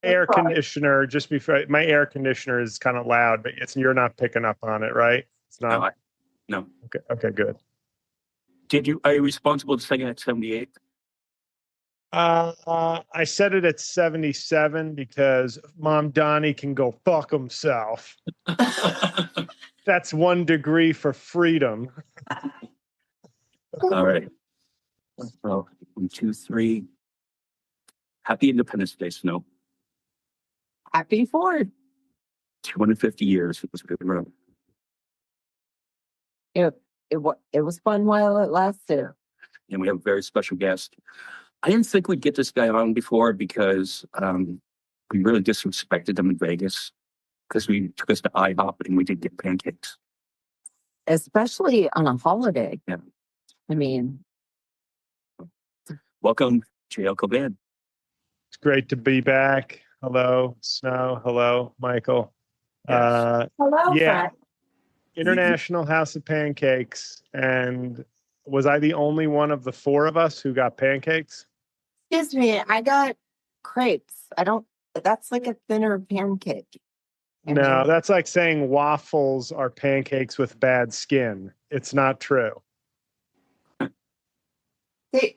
Air conditioner, just before my air conditioner is kind of loud, but you're not picking up on it, right? It's not. No. Okay, good. Are you responsible to saying at 78? I said it at 77 because Mamdani can go fuck himself. That's 1 degree for freedom. All right. So 1, 2, 3. Happy Independence Day, Snow. Happy 4th. 250 years. It was a good run. It was fun while it lasted. And we have a very special guest. I didn't think we'd get this guy on before because we really disrespected him in Vegas because we took us to iHop and we did get pancakes. Especially on a holiday. Yeah. I mean. Welcome, J-L Cauvin. It's great to be back. Hello, Snow. Hello, Michael. Yes. Hello, yeah. friend. International House of Pancakes. And was I the only one of the 4 of us who got pancakes? Excuse me, I got crepes. That's like a thinner pancake. No, that's like saying waffles are pancakes with bad skin. It's not true.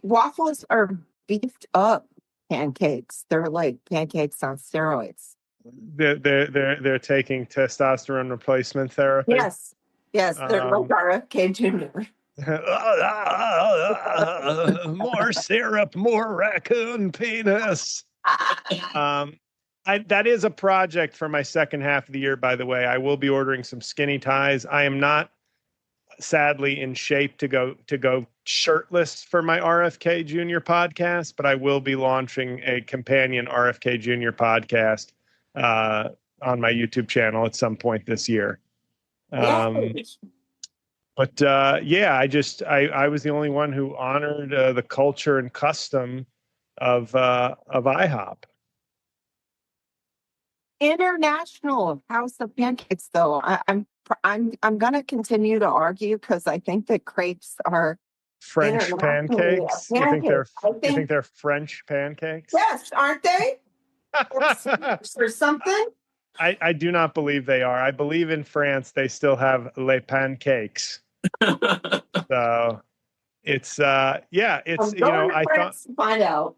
Waffles are beefed up pancakes. They're like pancakes on steroids. They're taking testosterone replacement therapy. Yes, they're like RFK Jr. More syrup, more raccoon penis. That is a project for my second half of the year, by the way. I will be ordering some skinny ties. I am not, sadly, in shape to go shirtless for my RFK Jr. podcast, but I will be launching a companion RFK Jr. podcast on my YouTube channel at some point this year. But yeah, I was the only one who honored the culture and custom of iHop. International House of Pancakes, though. I'm gonna continue to argue because I think that crepes are French pancakes. You think they're French pancakes? Yes, aren't they? Or something. I do not believe they are. I believe in France they still have les pancakes. So it's it's I thought to find out.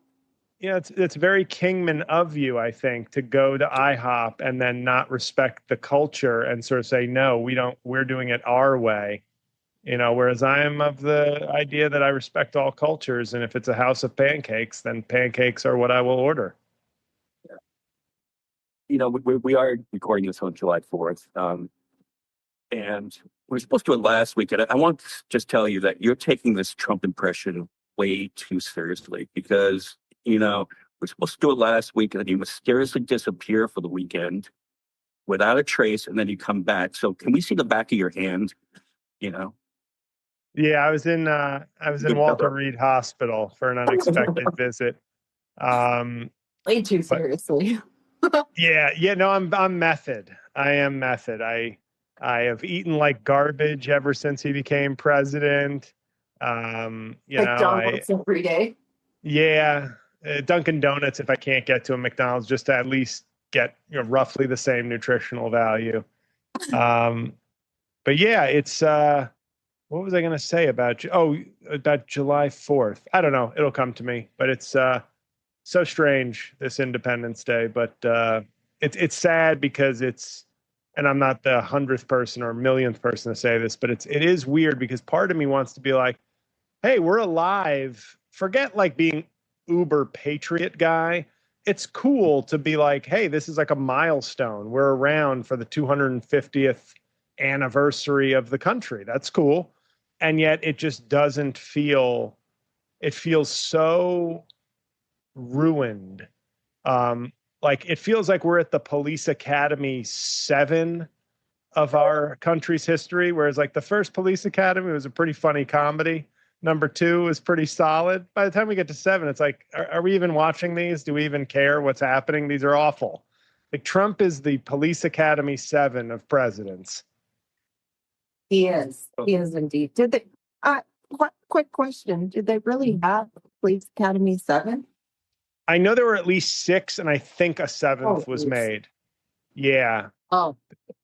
Yeah, it's very Kingman of you, I think, to go to IHOP and then not respect the culture and sort of say, no, we're doing it our way. Whereas I am of the idea that I respect all cultures, and if it's a house of pancakes, then pancakes are what I will order. We are recording this on July 4th, and we were supposed to do it last week. And I want to just tell you that you're taking this Trump impression way too seriously because, we're supposed to do it last week and then you mysteriously disappear for the weekend without a trace, and then you come back. So can we see the back of your hand? Yeah, I was in Walter Reed Hospital for an unexpected visit. Way too seriously. No, I'm method. I am method. I have eaten like garbage ever since he became president. McDonald's every day. Yeah, Dunkin' Donuts if I can't get to a McDonald's, just to at least get roughly the same nutritional value. But yeah, it's what was I going to say about July 4th? I don't know. It'll come to me, but it's so strange, this Independence Day. But it's sad because and I'm not the 100th person or 1,000,000th person to say this, but it is weird because part of me wants to be like, hey, we're alive. Forget like being uber patriot guy. It's cool to be like, hey, this is like a milestone. We're around for the 250th anniversary of the country. That's cool. And yet it just doesn't feel, it feels so ruined. Like it feels like we're at the Police Academy 7 of our country's history, whereas like the first Police Academy was a pretty funny comedy. Number 2 is pretty solid. By the time we get to 7, it's like, are we even watching these? Do we even care what's happening? These are awful. Like Trump is the Police Academy 7 of presidents. He is. He is indeed. Did they? Quick question: did they really have Police Academy 7? I know there were at least 6, and I think a 7th was made. Yeah. Oh,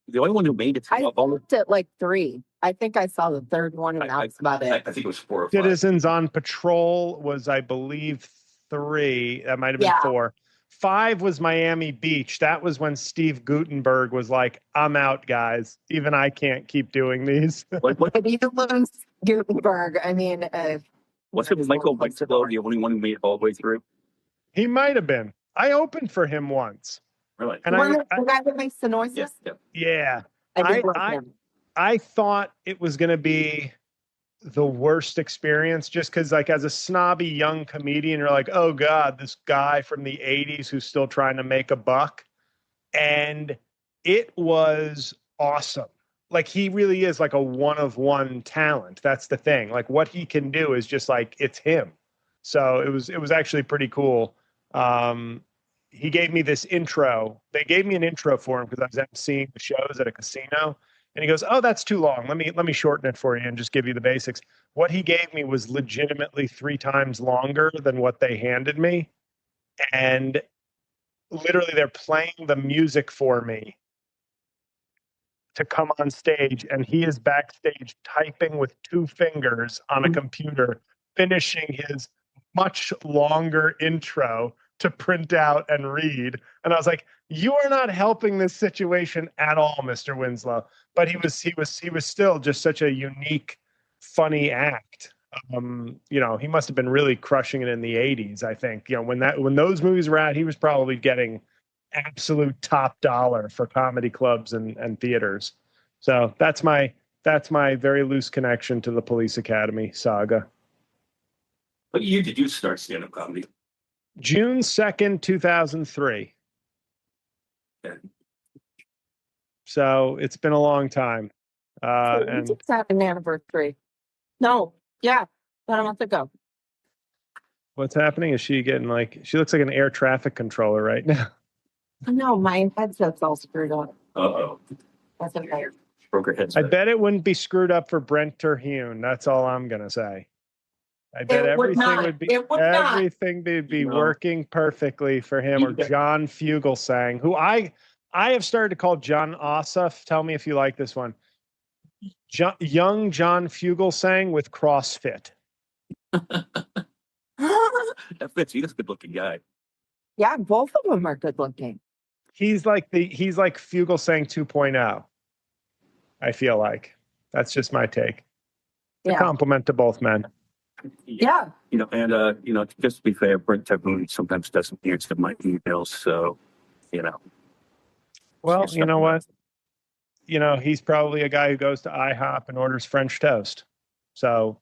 The only one who made it. I looked at like 3. I think I saw the 3rd one, and that's about it. I think it was 4 or 5. Citizens on Patrol was, I believe, 3. That might have been 4. 5 was Miami Beach. That was when Steve Guttenberg was like, "I'm out, guys. Even I can't keep doing these." But even lose Gutenberg, I mean, wasn't Michael Winslow the only one who made it all the way through? He might have been. I opened for him once. Really? And the guy that makes the noises? Yes. Yeah. I thought it was going to be the worst experience just because, like, as a snobby young comedian, you're like, oh, God, this guy from the 80s who's still trying to make a buck. And it was awesome. Like, he really is like a one-of-one talent. That's the thing. Like, what he can do is just like, it's him. So it was actually pretty cool. He gave me this intro. They gave me an intro for him because I was emceeing the shows at a casino. And he goes, "Oh, that's too long. Let me shorten it for you and just give you the basics." What he gave me was legitimately 3 times longer than what they handed me. And literally they're playing the music for me to come on stage. And he is backstage typing with 2 fingers on a computer, finishing his much longer intro to print out and read. And I was like, you are not helping this situation at all, Mr. Winslow. But he was still just such a unique, funny act. He must have been really crushing it in the 80s, I think. When those movies were out, he was probably getting absolute top dollar for comedy clubs and theaters. So that's my very loose connection to the Police Academy saga. What year did you start stand-up comedy? June 2nd, 2003. Yeah. So it's been a long time. and it's at an anniversary. No, yeah, about a month ago. What's happening? Is she getting she looks like an air traffic controller right now. No, my headset's all screwed up. Uh-oh. That's okay. Broke her headset. I bet it wouldn't be screwed up for Brent Terhune. That's all I'm going to say. I bet everything would be working perfectly for him, or John Fugelsang, who I have started to call Jon Ossoff. Tell me if you like this one. Young John Fugelsang with CrossFit. That fits. He's a good-looking guy. Yeah, both of them are good looking. He's like Fugelsang 2.0. I feel like that's just my take. A compliment to both men. Yeah. Just to be fair, Brent Terhune sometimes doesn't answer my emails, so, Well, you know what? He's probably a guy who goes to IHOP and orders French toast. So,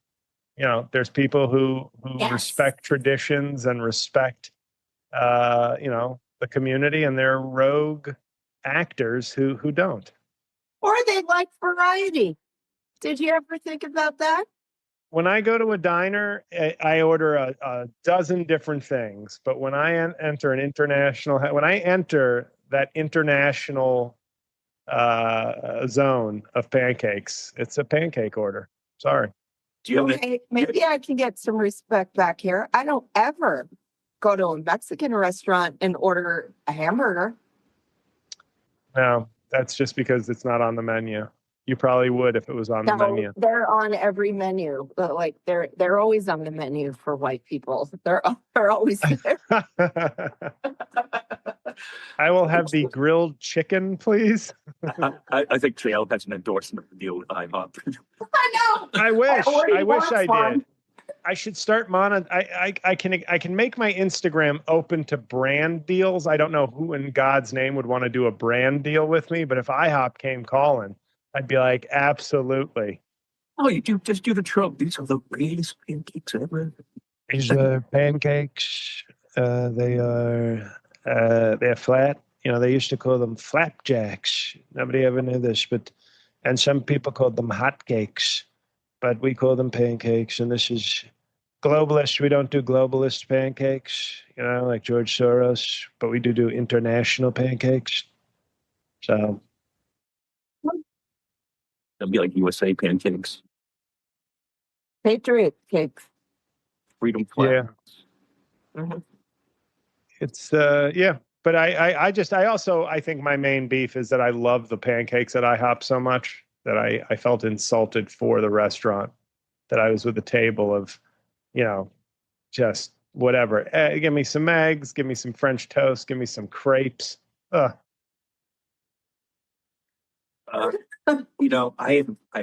there's people who respect traditions and respect, the community, and there are rogue actors who don't. Or they like variety. Did you ever think about that? When I go to a diner, I order a dozen different things. But when I enter that international zone of pancakes, it's a pancake order. Sorry. Maybe I can get some respect back here. I don't ever go to a Mexican restaurant and order a hamburger. No, that's just because it's not on the menu. You probably would if it was on the menu. They're on every menu, but they're always on the menu for white people. They're always there. I will have the grilled chicken, please. I think J-L has an endorsement deal with iHop. I know. I wish I did. I should start I can make my Instagram open to brand deals. I don't know who in God's name would want to do a brand deal with me, but if iHop came calling, I'd be like, absolutely. Oh, just do the Trump. These are the greatest pancakes ever. These are pancakes. They're flat. They used to call them flapjacks. Nobody ever knew this, and some people called them hotcakes, but we call them pancakes. And this is globalist. We don't do globalist pancakes, like George Soros, but we do international pancakes. So It'll be like USA pancakes, Patriot cakes. freedom flag. yeah, Mhm. it's yeah. But I think my main beef is that I love the pancakes at IHOP so much that I felt insulted for the restaurant, that I was with a table of, just whatever. Give me some eggs, give me some French toast, give me some crepes. Uh, I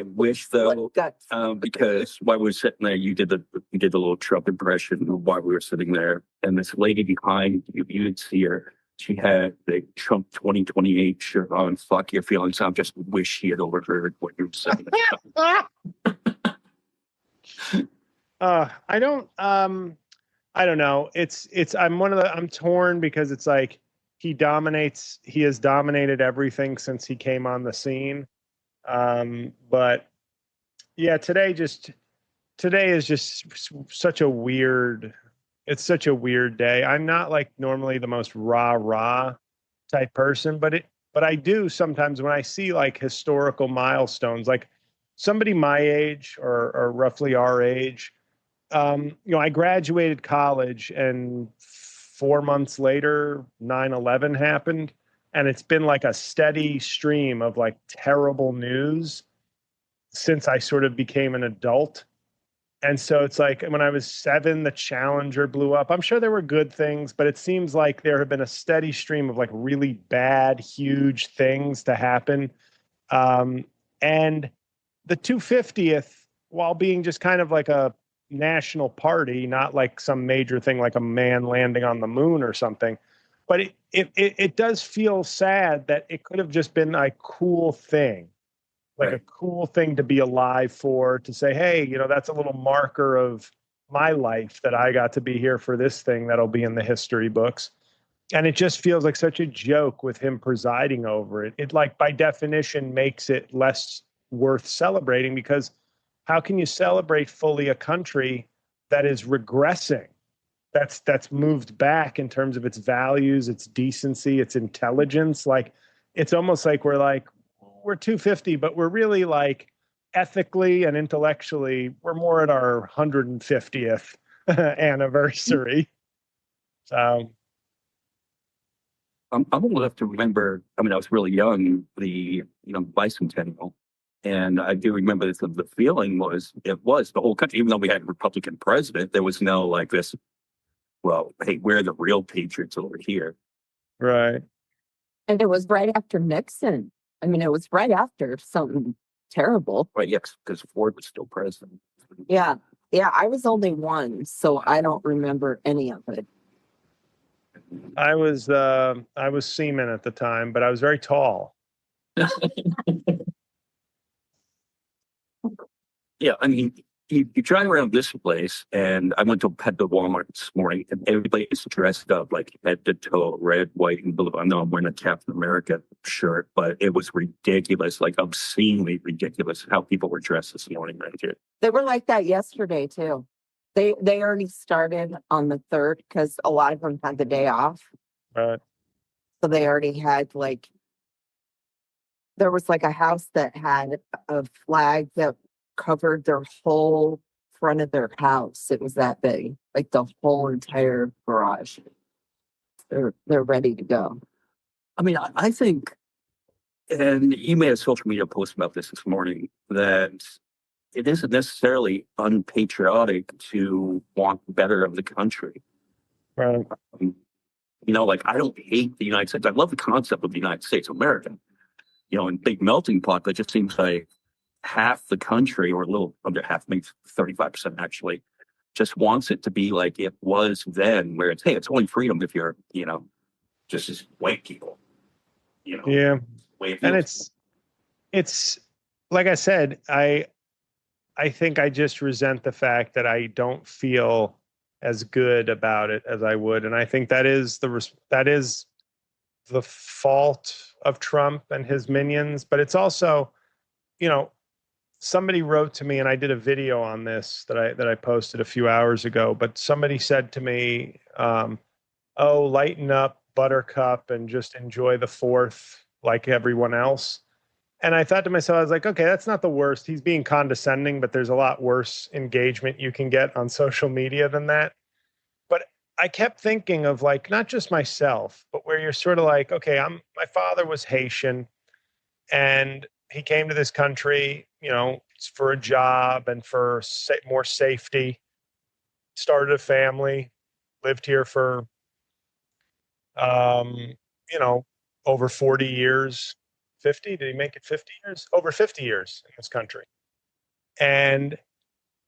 wish though, What guts? because while we were sitting there, you did the little Trump impression while we were sitting there, and this lady behind you, you'd see her. She had the Trump 2028 shirt on. Fuck your feelings. I just wish she had overheard what you were saying. I don't know. I'm torn because it's like he has dominated everything since he came on the scene. But yeah, today is just it's such a weird day. I'm not like normally the most rah type person, but I do sometimes when I see like historical milestones, like somebody my age or roughly our age. I graduated college and 4 months later, 9/11 happened. And it's been like a steady stream of like terrible news since I sort of became an adult. And so it's like when I was 7, the Challenger blew up. I'm sure there were good things, but it seems like there have been a steady stream of like really bad, huge things to happen. And the 250th, while being just kind of like a national party, not like some major thing like a man landing on the moon or something, but it does feel sad that it could have just been a cool thing, like Right. a cool thing to be alive for, to say, hey, that's a little marker of my life that I got to be here for this thing that'll be in the history books. And it just feels like such a joke with him presiding over it. It like by definition makes it less worth celebrating, because how can you celebrate fully a country that is regressing? That's moved back in terms of its values, its decency, its intelligence. Like it's almost like we're 250, but we're really like ethically and intellectually, we're more at our 150th anniversary. So I'm old enough to remember. I mean, I was really young. The bicentennial, and I do remember this. The feeling was the whole country. Even though we had a Republican president, there was no like this. Well, hey, we're the real patriots over here. right. And it was right after Nixon. I mean, it was right after something terrible. Right, yes, because Ford was still president. Yeah. Yeah. I was only 1, so I don't remember any of it. I was seaman at the time, but I was very tall. Yeah, I mean, you drive around this place, and I went to Walmart this morning, and everybody's dressed up like head to toe, red, white, and blue. I know I'm wearing a Captain America shirt, but it was ridiculous, like obscenely ridiculous how people were dressed this morning right here. They were like that yesterday too. They already started on the 3rd because a lot of them had the day off. Right. So they already had like, there was like a house that had a flag that covered their whole front of their house. It was that big, like the whole entire garage. They're ready to go. I mean, I think, and you made a social media post about this morning, that it isn't necessarily unpatriotic to want better of the country. Right. Like I don't hate the United States. I love the concept of the United States of America, and big melting pot, but it just seems like half the country, or a little under half, maybe 35% actually, just wants it to be like it was then, where it's, hey, it's only freedom if you're, just as white people, Yeah. way it And feels. it's like I said, I think I just resent the fact that I don't feel as good about it as I would. And I think that is the fault of Trump and his minions, but it's also, somebody wrote to me, and I did a video on this that I posted a few hours ago. But somebody said to me, "Oh, lighten up, Buttercup, and just enjoy the Fourth like everyone else." And I thought to myself, I was like, okay, that's not the worst. He's being condescending, but there's a lot worse engagement you can get on social media than that. But I kept thinking of like not just myself, but where you're sort of like, okay, my father was Haitian, and he came to this country, for a job and for more safety. Started a family, lived here for, um, you know, over 40 years. 50? Did he make it 50 years? Over 50 years in this country. And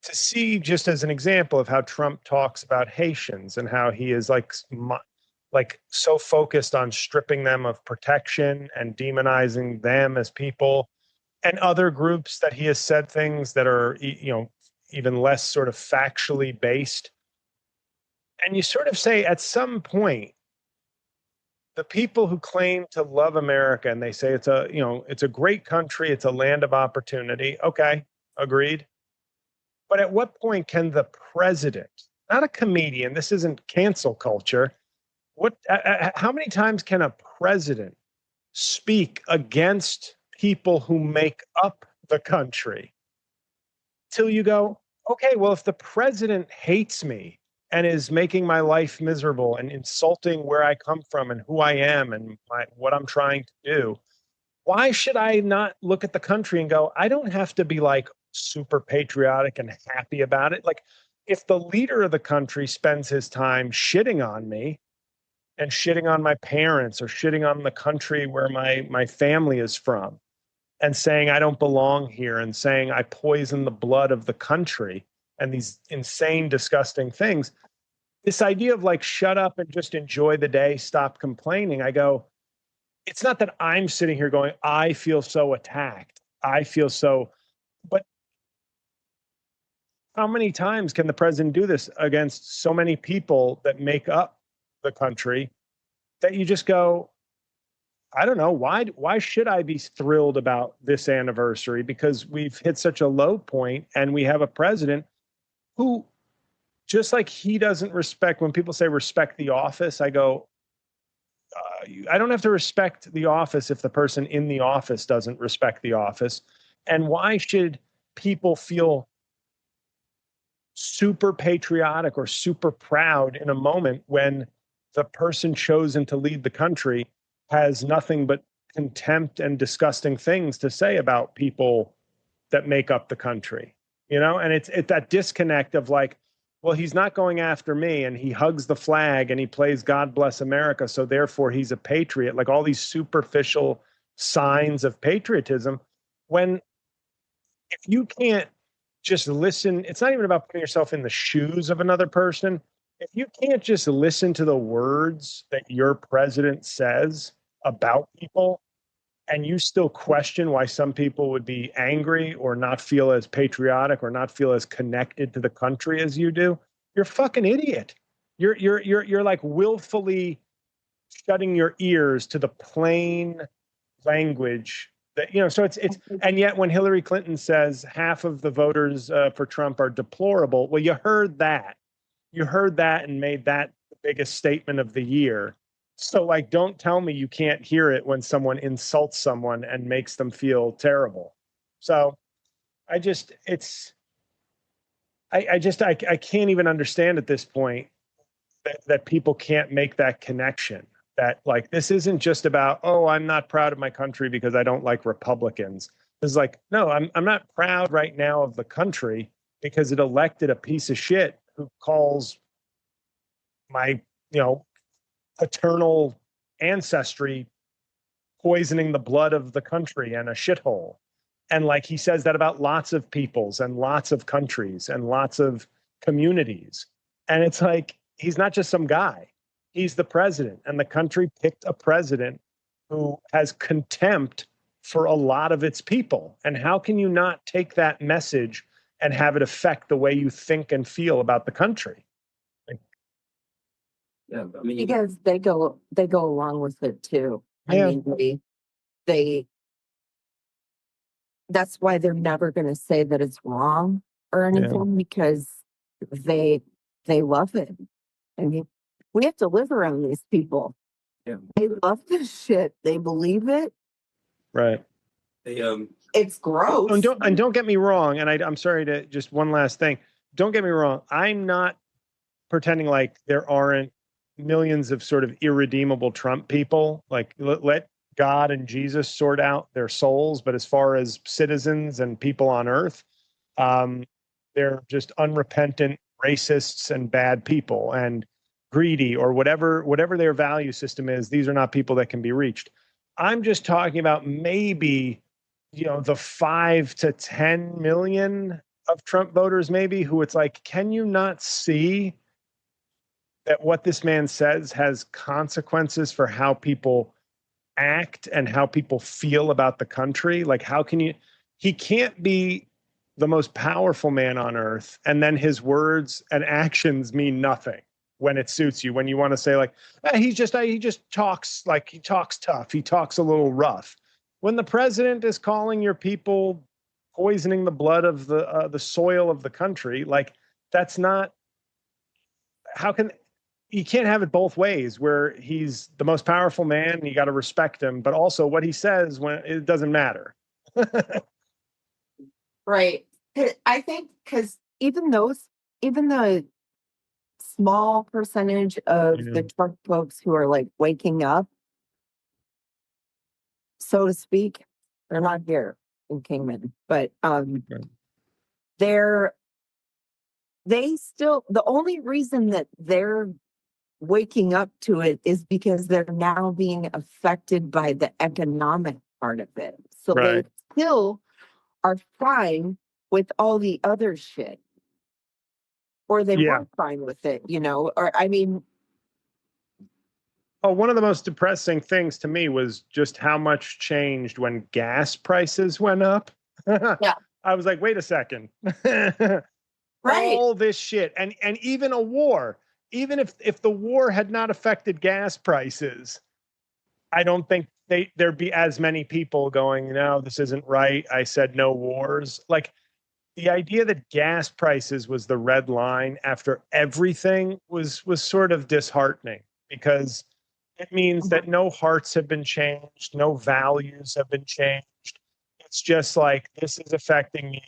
to see, just as an example of how Trump talks about Haitians and how he is like so focused on stripping them of protection and demonizing them as people, and other groups that he has said things that are even less sort of factually based. And you sort of say, at some point, the people who claim to love America and they say it's a great country, it's a land of opportunity. Okay, agreed. But at what point can the president, not a comedian, this isn't cancel culture, how many times can a president speak against people who make up the country till you go, okay, well, if the president hates me and is making my life miserable and insulting where I come from and who I am and what I'm trying to do, why should I not look at the country and go, I don't have to be like super patriotic and happy about it? Like, if the leader of the country spends his time shitting on me and shitting on my parents or shitting on the country where my family is from and saying I don't belong here and saying I poison the blood of the country and these insane, disgusting things, this idea of like, shut up and just enjoy the day, stop complaining. I go, it's not that I'm sitting here going, I feel so attacked. I feel so, but how many times can the president do this against so many people that make up the country that you just go, I don't know, why should I be thrilled about this anniversary? Because we've hit such a low point and we have a president who, just like he doesn't respect, when people say respect the office, I go, I don't have to respect the office if the person in the office doesn't respect the office. And why should people feel super patriotic or super proud in a moment when the person chosen to lead the country has nothing but contempt and disgusting things to say about people that make up the country, and it's that disconnect of like, well, he's not going after me and he hugs the flag and he plays God Bless America, so therefore he's a patriot, like all these superficial signs of patriotism, when if you can't just listen, it's not even about putting yourself in the shoes of another person. If you can't just listen to the words that your president says about people, and you still question why some people would be angry or not feel as patriotic or not feel as connected to the country as you do, you're a fucking idiot. You're like willfully shutting your ears to the plain language that, so it's and yet when Hillary Clinton says half of the voters for Trump are deplorable, well, you heard that and made that the biggest statement of the year. So like, don't tell me you can't hear it when someone insults someone and makes them feel terrible. So I just, I can't even understand at this point that people can't make that connection. That like, this isn't just about, oh, I'm not proud of my country because I don't like Republicans. It's like, no, I'm not proud right now of the country because it elected a piece of shit who calls my, paternal ancestry poisoning the blood of the country and a shithole. And like, he says that about lots of peoples and lots of countries and lots of communities. And it's like, he's not just some guy. He's the president, and the country picked a president who has contempt for a lot of its people. And how can you not take that message and have it affect the way you think and feel about the country? Yeah, I mean, Because they go along with it too. I Yeah. mean, they that's why they're never going to say that it's wrong or anything because they love it. I mean, we have to live around these people. Yeah. They love this shit. They believe it. Right. They It's gross. And don't get me wrong. And I'm sorry to just one last thing. Don't get me wrong. I'm not pretending like there aren't millions of sort of irredeemable Trump people. Like let God and Jesus sort out their souls. But as far as citizens and people on earth, they're just unrepentant racists and bad people and greedy or whatever their value system is. These are not people that can be reached. I'm just talking about maybe, the 5 to 10 million of Trump voters, maybe, who it's like, can you not see that what this man says has consequences for how people act and how people feel about the country? Like, he can't be the most powerful man on earth, and then his words and actions mean nothing when it suits you. When you want to say like, he just talks like he talks tough. He talks a little rough. When the president is calling your people poisoning the blood of the soil of the country, like that's not, you can't have it both ways where he's the most powerful man and you got to respect him, but also what he says when it doesn't matter. Right. I think because even the small percentage of the Trump folks who are like waking up, so to speak, they're not here in Kingman, but the only reason that they're waking up to it is because they're now being affected by the economic part of it. So they still are fine with all the other shit. Or they weren't fine with it, or I mean. Oh, one of the most depressing things to me was just how much changed when gas prices went up. Yeah. I was like, wait a second. Right. All this shit. And even a war, even if the war had not affected gas prices, I don't think there'd be as many people going, no, this isn't right. I said no wars. Like, the idea that gas prices was the red line after everything was sort of disheartening, because it means that no hearts have been changed, no values have been changed. It's just like, this is affecting me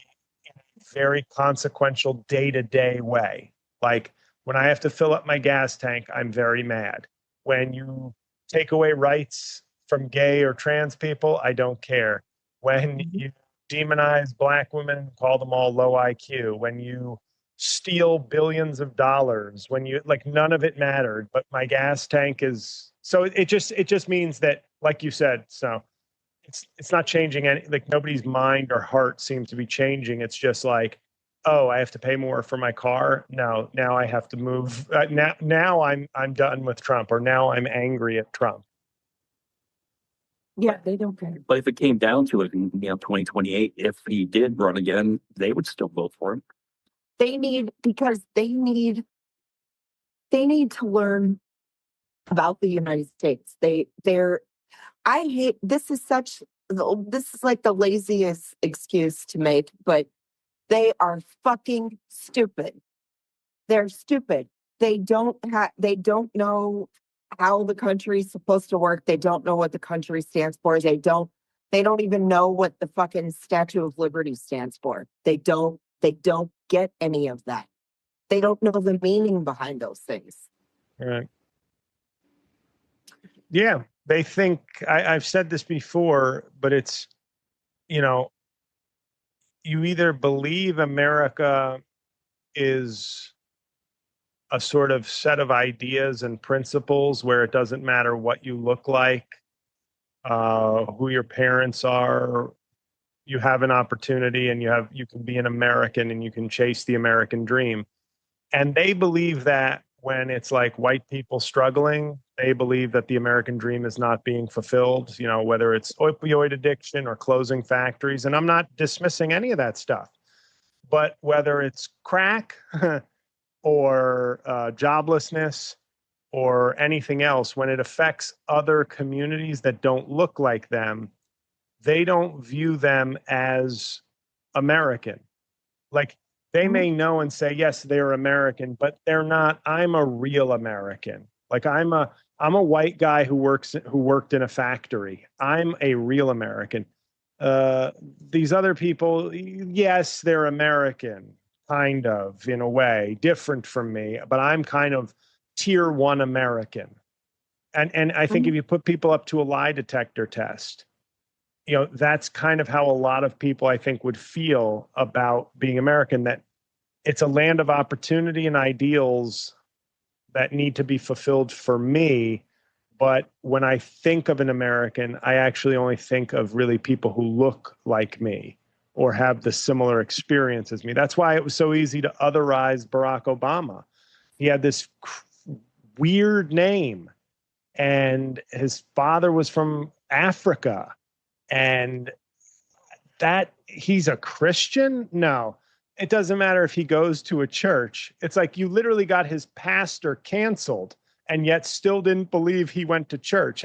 in a very consequential day-to-day way. Like, when I have to fill up my gas tank, I'm very mad. When you take away rights from gay or trans people, I don't care. When you demonize Black women, call them all low IQ, when you steal billions of dollars, when you like, none of it mattered, but my gas tank is, so it just means that, like you said, so it's not changing any, like nobody's mind or heart seems to be changing. It's just like, oh, I have to pay more for my car. No, now I have to move. Now I'm done with Trump, or now I'm angry at Trump. Yeah, they don't care. But if it came down to it in 2028, if he did run again, they would still vote for him. They need to learn about the United States. I hate, this is like the laziest excuse to make, but they are fucking stupid. They're stupid. They don't know how the country's supposed to work. They don't know what the country stands for. They don't even know what the fucking Statue of Liberty stands for. They don't get any of that. They don't know the meaning behind those things. Right. Yeah. They think, I've said this before, but it's, you either believe America is a sort of set of ideas and principles where it doesn't matter what you look like, who your parents are, you have an opportunity and you can be an American and you can chase the American dream. And they believe that when it's like white people struggling, they believe that the American dream is not being fulfilled, whether it's opioid addiction or closing factories. And I'm not dismissing any of that stuff, but whether it's crack or joblessness or anything else, when it affects other communities that don't look like them, they don't view them as American. Like they may know and say, yes, they're American, but they're not. I'm a real American. Like I'm a white guy who worked in a factory. I'm a real American. These other people, yes, they're American, kind of in a way, different from me, but I'm kind of tier one American. And I think if you put people up to a lie detector test, that's kind of how a lot of people I think would feel about being American, that it's a land of opportunity and ideals that need to be fulfilled for me. But when I think of an American, I actually only think of really people who look like me or have the similar experience as me. That's why it was so easy to otherize Barack Obama. He had this weird name, and his father was from Africa. And that he's a Christian? No, it doesn't matter if he goes to a church. It's like you literally got his pastor canceled and yet still didn't believe he went to church.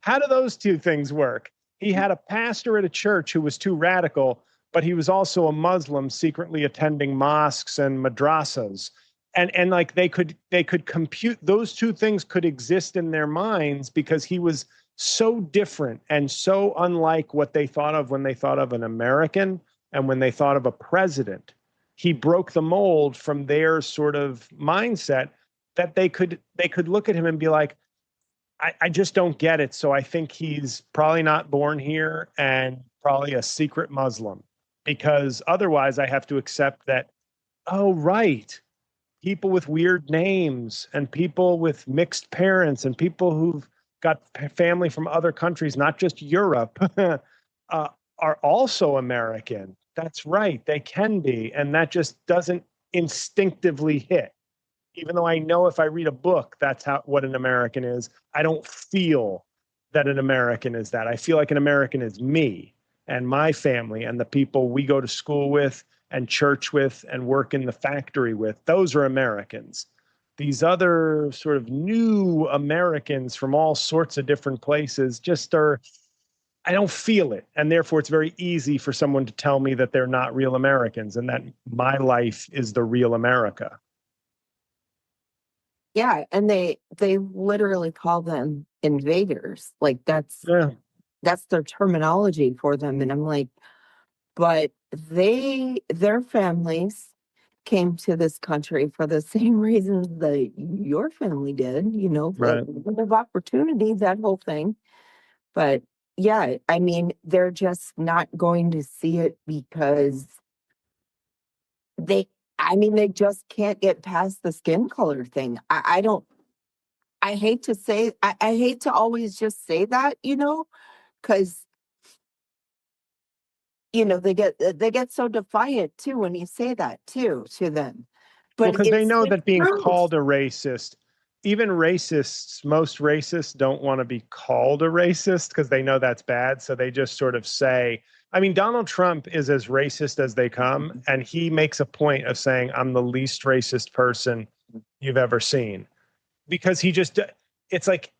How do those two things work? He had a pastor at a church who was too radical, but he was also a Muslim secretly attending mosques and madrasas. And like they could compute, those two things could exist in their minds because he was so different and so unlike what they thought of when they thought of an American and when they thought of a president. He broke the mold from their sort of mindset that they could look at him and be like, I just don't get it. So I think he's probably not born here and probably a secret Muslim, because otherwise I have to accept that, oh, right, people with weird names and people with mixed parents and people who've got family from other countries, not just Europe, are also American. That's right. They can be. And that just doesn't instinctively hit. Even though I know if I read a book, that's what an American is, I don't feel that an American is that. I feel like an American is me and my family and the people we go to school with and church with and work in the factory with. Those are Americans. These other sort of new Americans from all sorts of different places I don't feel it. And therefore, it's very easy for someone to tell me that they're not real Americans and that my life is the real America. Yeah, and they literally call them invaders. Like that's their terminology for them. And I'm like, but their families came to this country for the same reasons that your family did, Right. of opportunity, that whole thing. But yeah, I mean, they're just not going to see it because they just can't get past the skin color thing. I hate to say, I hate to always just say that, because, they get so defiant too when you say that too to them. But because they know it's that being true. called a racist, even racists, most racists don't want to be called a racist because they know that's bad. So they just sort of say, I mean, Donald Trump is as racist as they come. And he makes a point of saying, I'm the least racist person you've ever seen. Because it's like,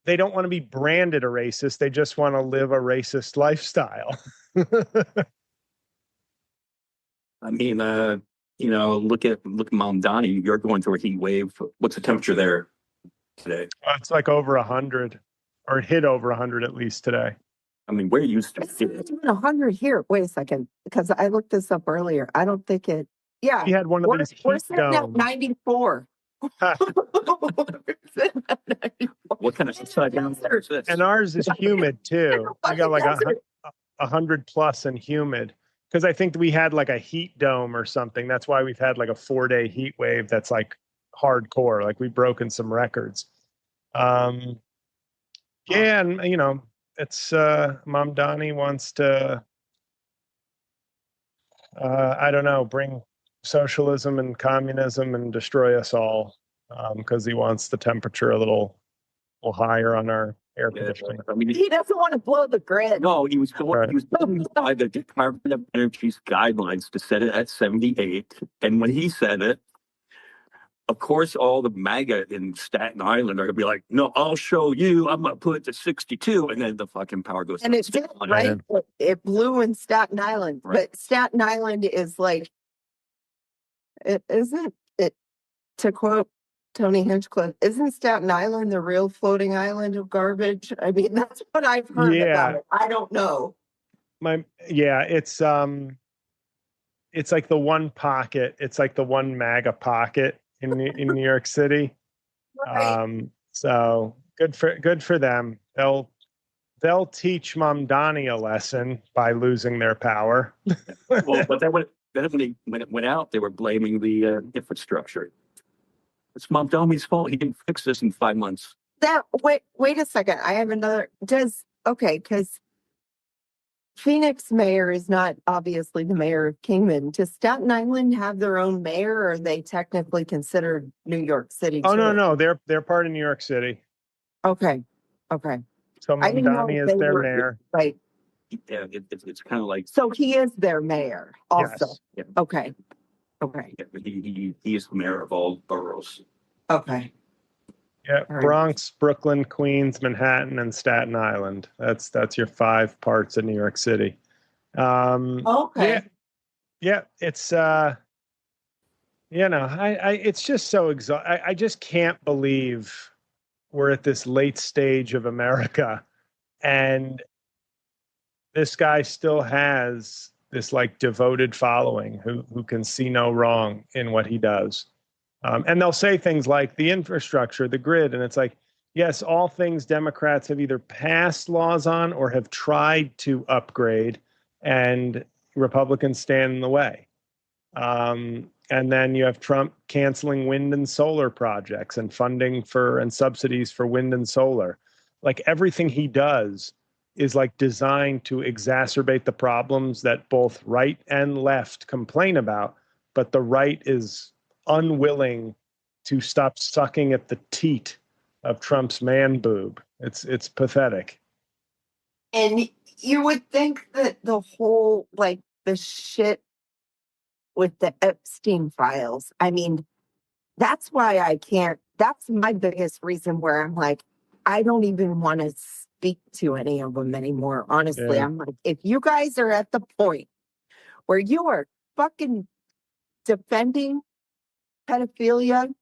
they don't want to be branded a racist. They just want to live a racist lifestyle. I mean, look at Mamdani. You're going through a heat wave. What's the temperature there today? It's like over 100, or it hit over 100 at least today. I mean, we're used to It's even 100 here. Wait a second, because I looked this up earlier. I don't think it. Yeah, He had one of these we're heat sitting at domes. 94. What kind of upside down is this? And ours is humid too. We got like 100 plus and humid, because I think we had like a heat dome or something. That's why we've had like a 4-day heat wave that's like hardcore. Like we've broken some records. Yeah, and it's Mamdani wants to I don't know, bring socialism and communism and destroy us all, because he wants the temperature a little higher on our air conditioning. I mean, He doesn't want to blow the grid. no, he was going. Right. He was going by the Department of Energy's guidelines to set it at 78. And when he said it, of course, all the MAGA in Staten Island are gonna be like, "No, I'll show you. I'm gonna put it to 62," and then the fucking power goes. And it did, right? It blew in Staten Island, Right. but Staten Island is like, it isn't it, to quote Tony Hinchcliffe, isn't Staten Island the real floating island of garbage? I mean, that's what I've heard about it. I don't know. It's like the one pocket. It's like the one MAGA pocket in New York City. Right. So good for them. They'll teach Mamdani a lesson by losing their power. Well, but then when it went out, they were blaming the infrastructure. It's Mamdani's fault. He didn't fix this in 5 months. Wait a second. I have another. Because Phoenix mayor is not obviously the mayor of Kingman. Does Staten Island have their own mayor, or are they technically considered New York City? Oh, no, they're part of New York City. Okay. So I didn't know Mamdani if is they their were, mayor. like, Yeah, it's kind of like, so he is their mayor also. Yes. Yeah. Okay. he is the mayor of all boroughs. Okay. Yeah, All right. Bronx, Brooklyn, Queens, Manhattan, and Staten Island. That's your 5 parts of New York City. Okay. Yeah, it's it's just so I just can't believe we're at this late stage of America, and this guy still has this like devoted following who can see no wrong in what he does. And they'll say things like the infrastructure, the grid, and it's like, yes, all things Democrats have either passed laws on or have tried to upgrade, and Republicans stand in the way. And then you have Trump canceling wind and solar projects and funding and subsidies for wind and solar. Like everything he does is like designed to exacerbate the problems that both right and left complain about, but the right is unwilling to stop sucking at the teat of Trump's man boob. It's pathetic. And you would think that the whole, like, the shit with the Epstein files, I mean, that's why that's my biggest reason where I'm like, I don't even want to speak to any of them anymore. Honestly, Yeah. I'm like, if you guys are at the point where you are fucking defending pedophilia,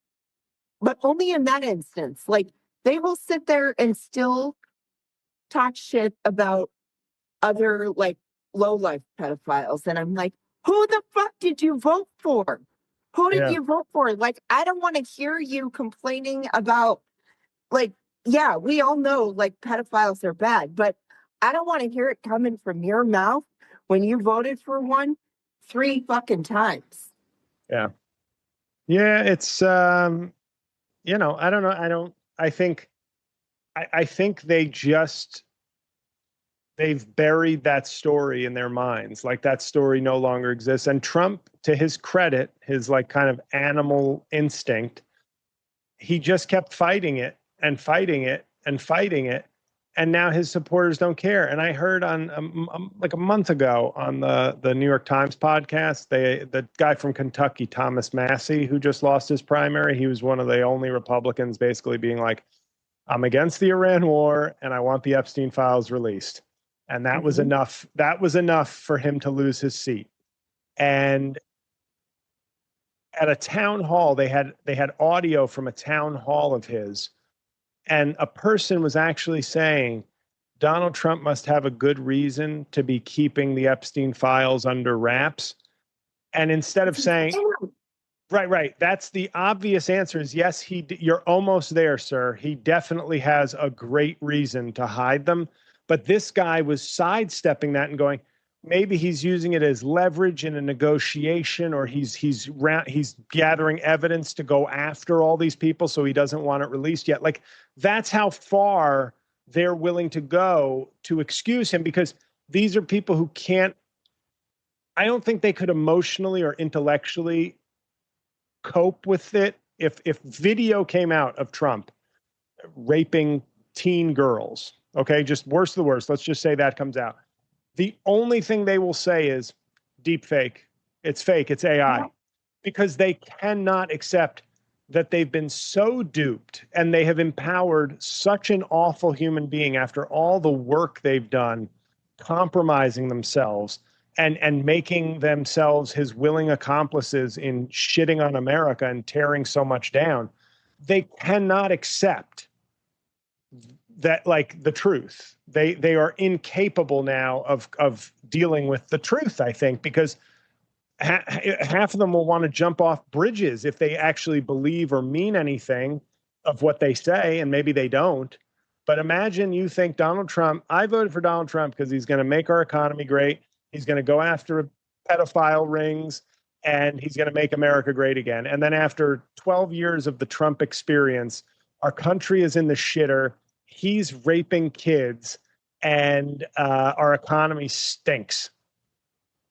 but only in that instance, like, they will sit there and still talk shit about other, like, low life pedophiles. And I'm like, who the fuck did you vote for? Who did you vote for? Like, I don't want to hear you complaining about, like, yeah, we all know, like, pedophiles are bad, but I don't want to hear it coming from your mouth when you voted for one 3 fucking times. Yeah. It's I don't know. I think they've buried that story in their minds. Like that story no longer exists. And Trump, to his credit, his like kind of animal instinct, he just kept fighting it and fighting it and fighting it. And now his supporters don't care. And I heard on like a month ago on the New York Times podcast, the guy from Kentucky, Thomas Massey, who just lost his primary, he was one of the only Republicans basically being like, I'm against the Iran war and I want the Epstein files released. And that was enough. That was enough for him to lose his seat. And at a town hall, they had audio from a town hall of his, and a person was actually saying Donald Trump must have a good reason to be keeping the Epstein files under wraps. And instead of saying, right, that's the obvious answer is yes, you're almost there, sir. He definitely has a great reason to hide them. But this guy was sidestepping that and going, maybe he's using it as leverage in a negotiation, or he's gathering evidence to go after all these people, so he doesn't want it released yet. Like that's how far they're willing to go to excuse him, because these are people who can't. I don't think they could emotionally or intellectually cope with it if video came out of Trump raping teen girls. Okay, just worst of the worst. Let's just say that comes out. The only thing they will say is deep fake. It's fake. It's AI. Because they cannot accept that they've been so duped, and they have empowered such an awful human being after all the work they've done, compromising themselves and making themselves his willing accomplices in shitting on America and tearing so much down. They cannot accept that, like, the truth. They are incapable now of dealing with the truth, I think, because half of them will want to jump off bridges if they actually believe or mean anything of what they say, and maybe they don't. But imagine you think Donald Trump, I voted for Donald Trump because he's going to make our economy great. He's going to go after pedophile rings, and he's going to make America great again. And then after 12 years of the Trump experience, our country is in the shitter. He's raping kids, and our economy stinks.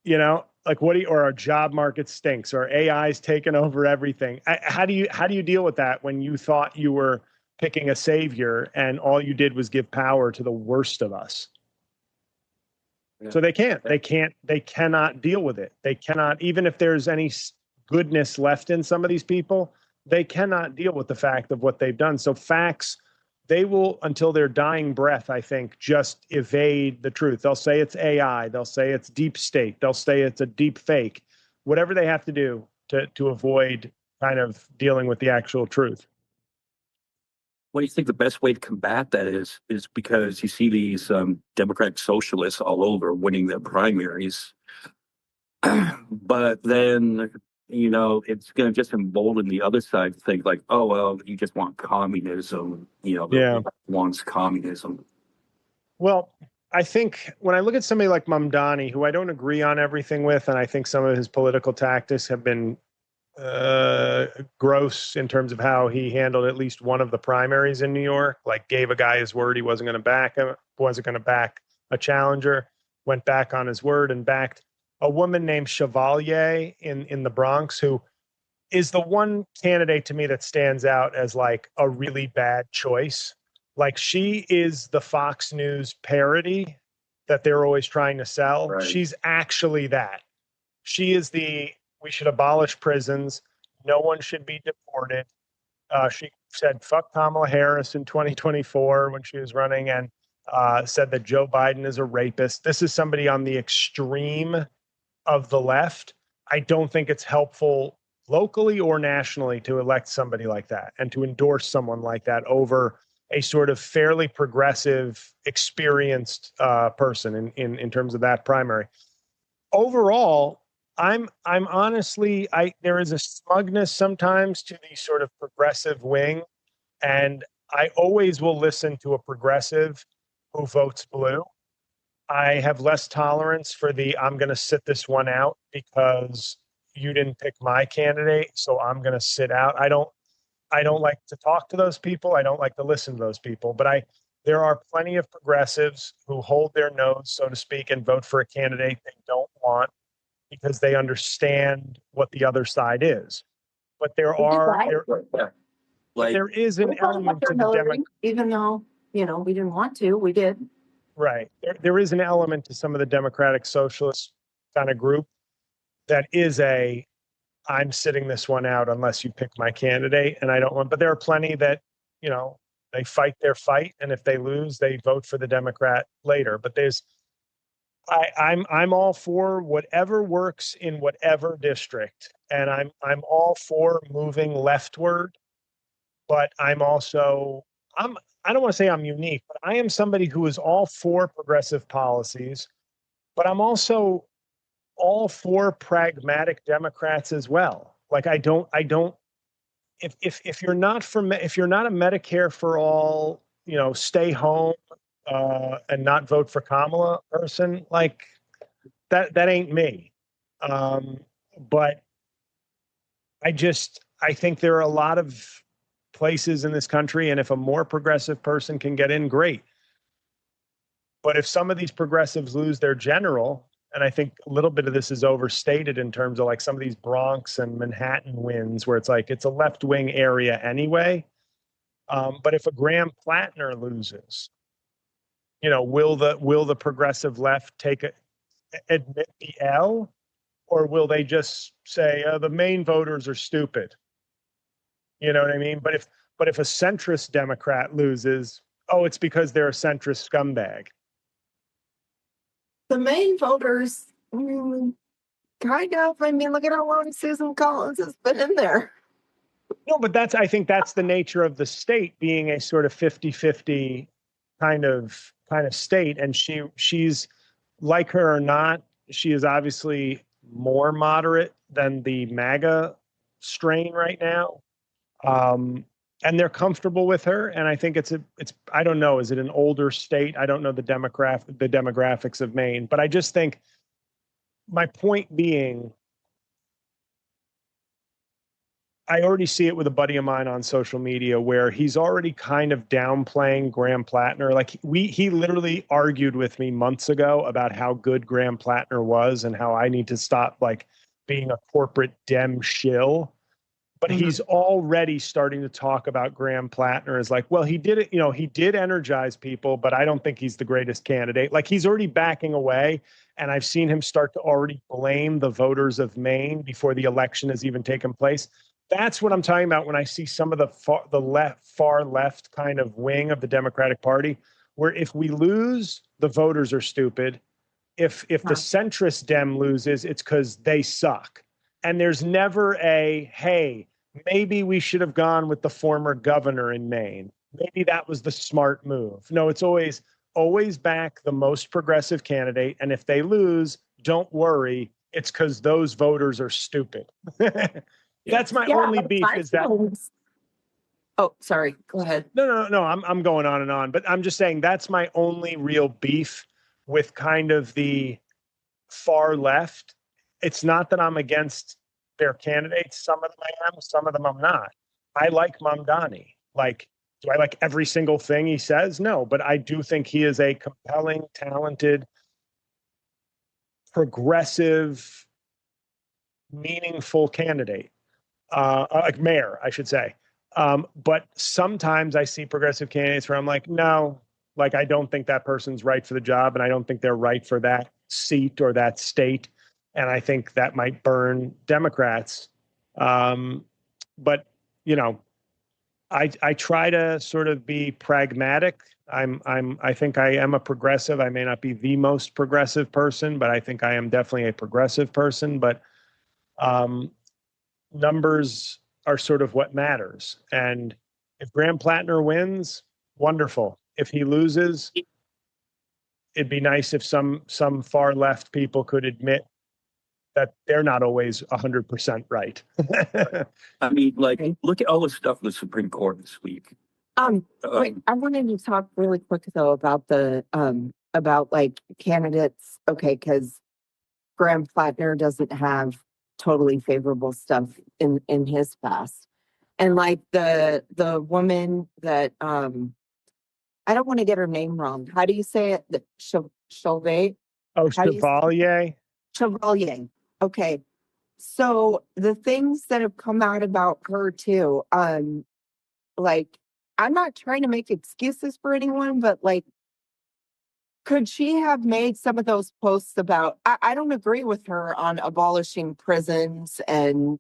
You know, like, or our job market stinks, or AI's taken over everything. How do you deal with that when you thought you were picking a savior and all you did was give power to the worst of us? Yeah. So they cannot deal with it. They cannot, even if there's any goodness left in some of these people, they cannot deal with the fact of what they've done. So facts, they will, until their dying breath, I think, just evade the truth. They'll say it's AI. They'll say it's deep state. They'll say it's a deep fake, whatever they have to do to avoid kind of dealing with the actual truth. What do you think the best way to combat that is because you see these Democratic socialists all over winning their primaries, but then, you know, it's going to just embolden the other side to think like, oh, well, you just want communism, you know, yeah, wants communism. Well, I think when I look at somebody like Mamdani, who I don't agree on everything with, and I think some of his political tactics have been gross in terms of how he handled at least one of the primaries in New York, like gave a guy his word he wasn't going to back him, wasn't going to back a challenger, went back on his word and backed a woman named Chevalier in the Bronx, who is the one candidate to me that stands out as like a really bad choice. Like, she is the Fox News parody that they're always trying to sell. Right. She's actually that. She is we should abolish prisons. No one should be deported. She said, fuck Kamala Harris in 2024 when she was running, and said that Joe Biden is a rapist. This is somebody on the extreme of the left. I don't think it's helpful locally or nationally to elect somebody like that and to endorse someone like that over a sort of fairly progressive, experienced person in terms of that primary. Overall, I'm honestly, there is a smugness sometimes to the sort of progressive wing, and I always will listen to a progressive who votes blue. I have less tolerance for I'm going to sit this one out because you didn't pick my candidate, so I'm going to sit out. I don't like to talk to those people. I don't like to listen to those people, but there are plenty of progressives who hold their nose, so to speak, and vote for a candidate they don't want because they understand what the other side is. But there is an element to the Democrat, even though, you know, we didn't want to, we did. Right. There is an element to some of the Democratic Socialist kind of group that is I'm sitting this one out unless you pick my candidate, and I don't want. But there are plenty that, you know, they fight their fight, and if they lose, they vote for the Democrat later. But I'm all for whatever works in whatever district, and I'm all for moving leftward. But I don't want to say I'm unique, but I am somebody who is all for progressive policies, but I'm also all for pragmatic Democrats as well. Like, if you're not a Medicare for all, you know, stay home and not vote for Kamala person, like that ain't me. But I think there are a lot of places in this country, and if a more progressive person can get in, great. But if some of these progressives lose their general, and I think a little bit of this is overstated in terms of like some of these Bronx and Manhattan wins where it's like it's a left-wing area anyway. But if a Graham Plattner loses, you know, will the progressive left admit the L, or will they just say the main voters are stupid? You know what I mean? But if a centrist Democrat loses, oh, it's because they're a centrist scumbag. The Maine voters, kind of. I mean, look at how long Susan Collins has been in there. No, but I think that's the nature of the state being a sort of 50-50 kind of state. And she's, like her or not, she is obviously more moderate than the MAGA strain right now. And they're comfortable with her. And I think it's I don't know, is it an older state? I don't know the demographics of Maine, but I just think my point being, I already see it with a buddy of mine on social media where he's already kind of downplaying Graham Plattner. Like he literally argued with me months ago about how good Graham Plattner was and how I need to stop like being a corporate Dem shill. But he's already starting to talk about Graham Plattner as like, well, he did it, he did energize people, but I don't think he's the greatest candidate. Like he's already backing away. And I've seen him start to already blame the voters of Maine before the election has even taken place. That's what I'm talking about when I see some of the far left kind of wing of the Democratic Party, where if we lose, the voters are stupid. If the centrist Dem loses, it's because they suck. And there's never hey, maybe we should have gone with the former governor in Maine. Maybe that was the smart move. No, it's always back the most progressive candidate. And if they lose, don't worry. It's because those voters are stupid. That's my only beef is that. Oh, sorry. Go ahead. No. I'm going on and on, but I'm just saying that's my only real beef with kind of the far left. It's not that I'm against their candidates. Some of them I am, some of them I'm not. I like Mamdani. Like, do I like every single thing he says? No, but I do think he is a compelling, talented, progressive, meaningful candidate. Like mayor, I should say. But sometimes I see progressive candidates where I'm like, no, like I don't think that person's right for the job, and I don't think they're right for that seat or that state. And I think that might burn Democrats. But I try to sort of be pragmatic. I think I am a progressive. I may not be the most progressive person, but I think I am definitely a progressive person. But numbers are sort of what matters. And if Graham Plattner wins, wonderful. If he loses, it'd be nice if some far left people could admit that they're not always 100% right. I mean, like, look at all the stuff in the Supreme Court this week. Wait, I wanted to talk really quick though about the about like candidates. Okay, because Graham Plattner doesn't have totally favorable stuff in his past, and like the woman that I don't want to get her name wrong. How do you say it? The Chauvet? Oh, Chevalier. Chevalier. Okay. So the things that have come out about her too, like I'm not trying to make excuses for anyone, but like, could she have made some of those posts about, I don't agree with her on abolishing prisons and,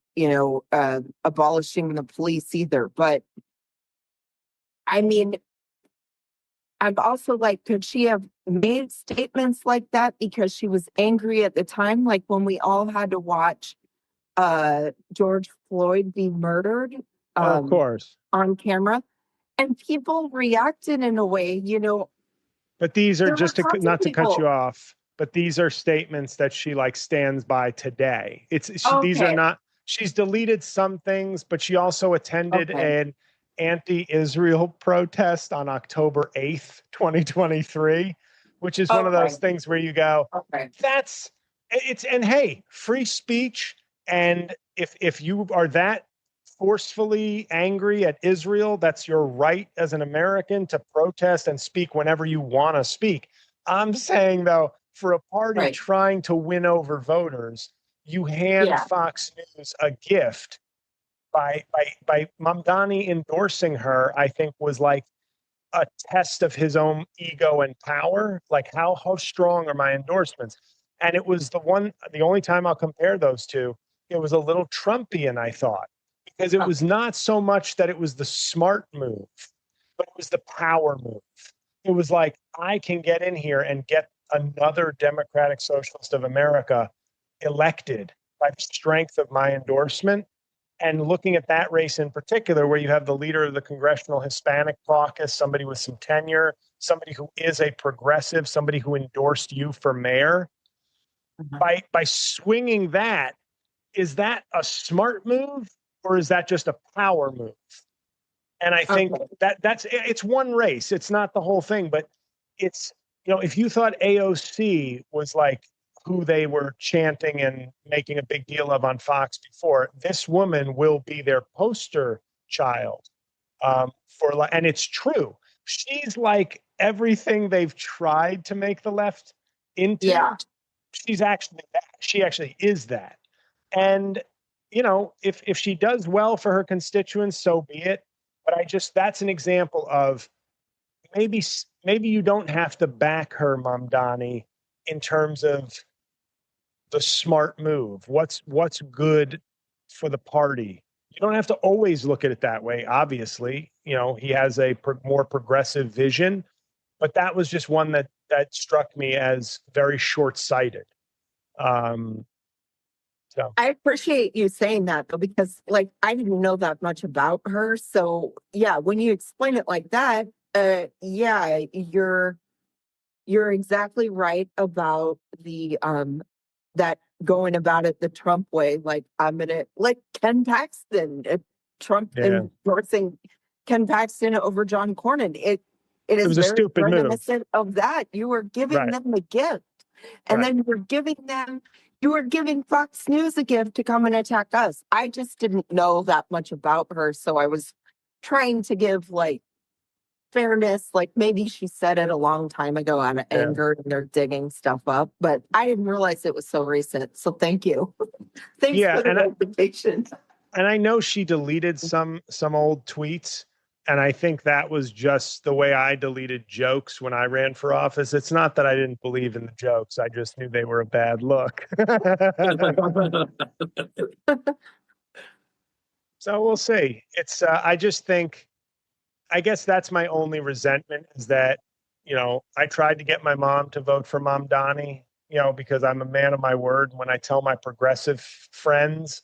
abolishing the police either. But I mean, I've also like, could she have made statements like that because she was angry at the time? Like when we all had to watch George Floyd be murdered Of course. on camera, and people reacted in a way, But these are just not to cut you people. off, but these are statements that she like stands by today. These are not, she's deleted some things, but she also attended an anti-Israel protest on October 8th, 2023, which is one of those things where you go, and hey, free speech. And if you are that forcefully angry at Israel, that's your right as an American to protest and speak whenever you want to speak. I'm saying, though, for a party trying to win over voters, you hand Fox News a gift by Mamdani endorsing her, I think was like a test of his own ego and power. Like how strong are my endorsements? And it was the only time I'll compare those two. It was a little Trumpian, I thought, because it was not so much that it was the smart move, but it was the power move. It was like, I can get in here and get another Democratic Socialist of America elected by the strength of my endorsement. And looking at that race in particular, where you have the leader of the Congressional Hispanic Caucus, somebody with some tenure, somebody who is a progressive, somebody who endorsed you for mayor, by swinging that, is that a smart move or is that just a power move? And I think it's one race. It's not the whole thing, but it's, if you thought AOC was like who they were chanting and making a big deal of on Fox before, this woman will be their poster child and it's true. She's like everything they've tried to make the left into. Yeah. She's actually that. She actually is that. And, if she does well for her constituents, so be it. But that's an example of maybe you don't have to back her, Mamdani, in terms of the smart move. What's good for the party? You don't have to always look at it that way. Obviously, he has a more progressive vision, but that was just one that struck me as very short-sighted. So I appreciate you saying that though, because I didn't know that much about her. So yeah, when you explain it like that, yeah, you're exactly right about the that going about it the Trump way. I'm gonna Ken Paxton, Trump endorsing Ken Paxton over John Cornyn. It is was a very stupid move. reminiscent of that. You were giving them a gift, and then you were giving Fox News a gift to come and attack us. I just didn't know that much about her, so I was trying to give fairness. Maybe she said it a long time ago out of anger and they're digging stuff up, but I didn't realize it was so recent. So thank you. Thanks for the notification. And I know she deleted some old tweets. And I think that was just the way I deleted jokes when I ran for office. It's not that I didn't believe in the jokes. I just knew they were a bad look. So we'll see. It's, I just think, I guess that's my only resentment is that, I tried to get my mom to vote for Mamdani, because I'm a man of my word. When I tell my progressive friends,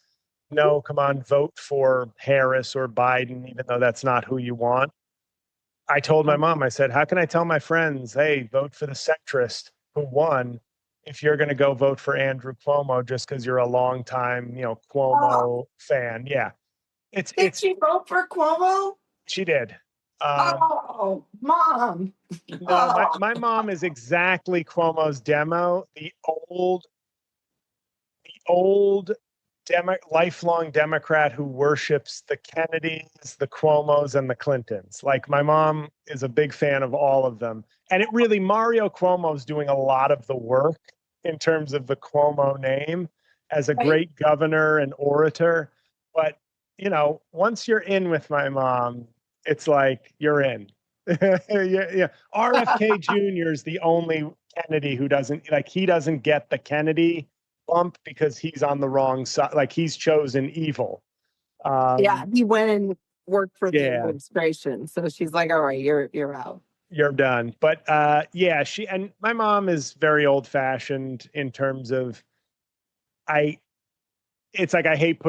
no, come on, vote for Harris or Biden, even though that's not who you want. I told my mom, I said, how can I tell my friends, hey, vote for the centrist who won if you're going to go vote for Andrew Cuomo just because you're a longtime, Cuomo fan? Yeah. Did she vote for Cuomo? She did. Mom. No, my mom is exactly Cuomo's demo. The old lifelong Democrat who worships the Kennedys, the Cuomos, and the Clintons. My mom is a big fan of all of them. And Mario Cuomo's doing a lot of the work in terms of the Cuomo name as a great governor and orator. But, once you're in with my mom, it's like you're in. Yeah. RFK Jr. is the only Kennedy who doesn't get the Kennedy bump because he's on the wrong side. He's chosen evil. He went and worked for the administration. So she's like, all right, you're out. You're done. But she, and my mom is very old fashioned in terms of, it's like, I hate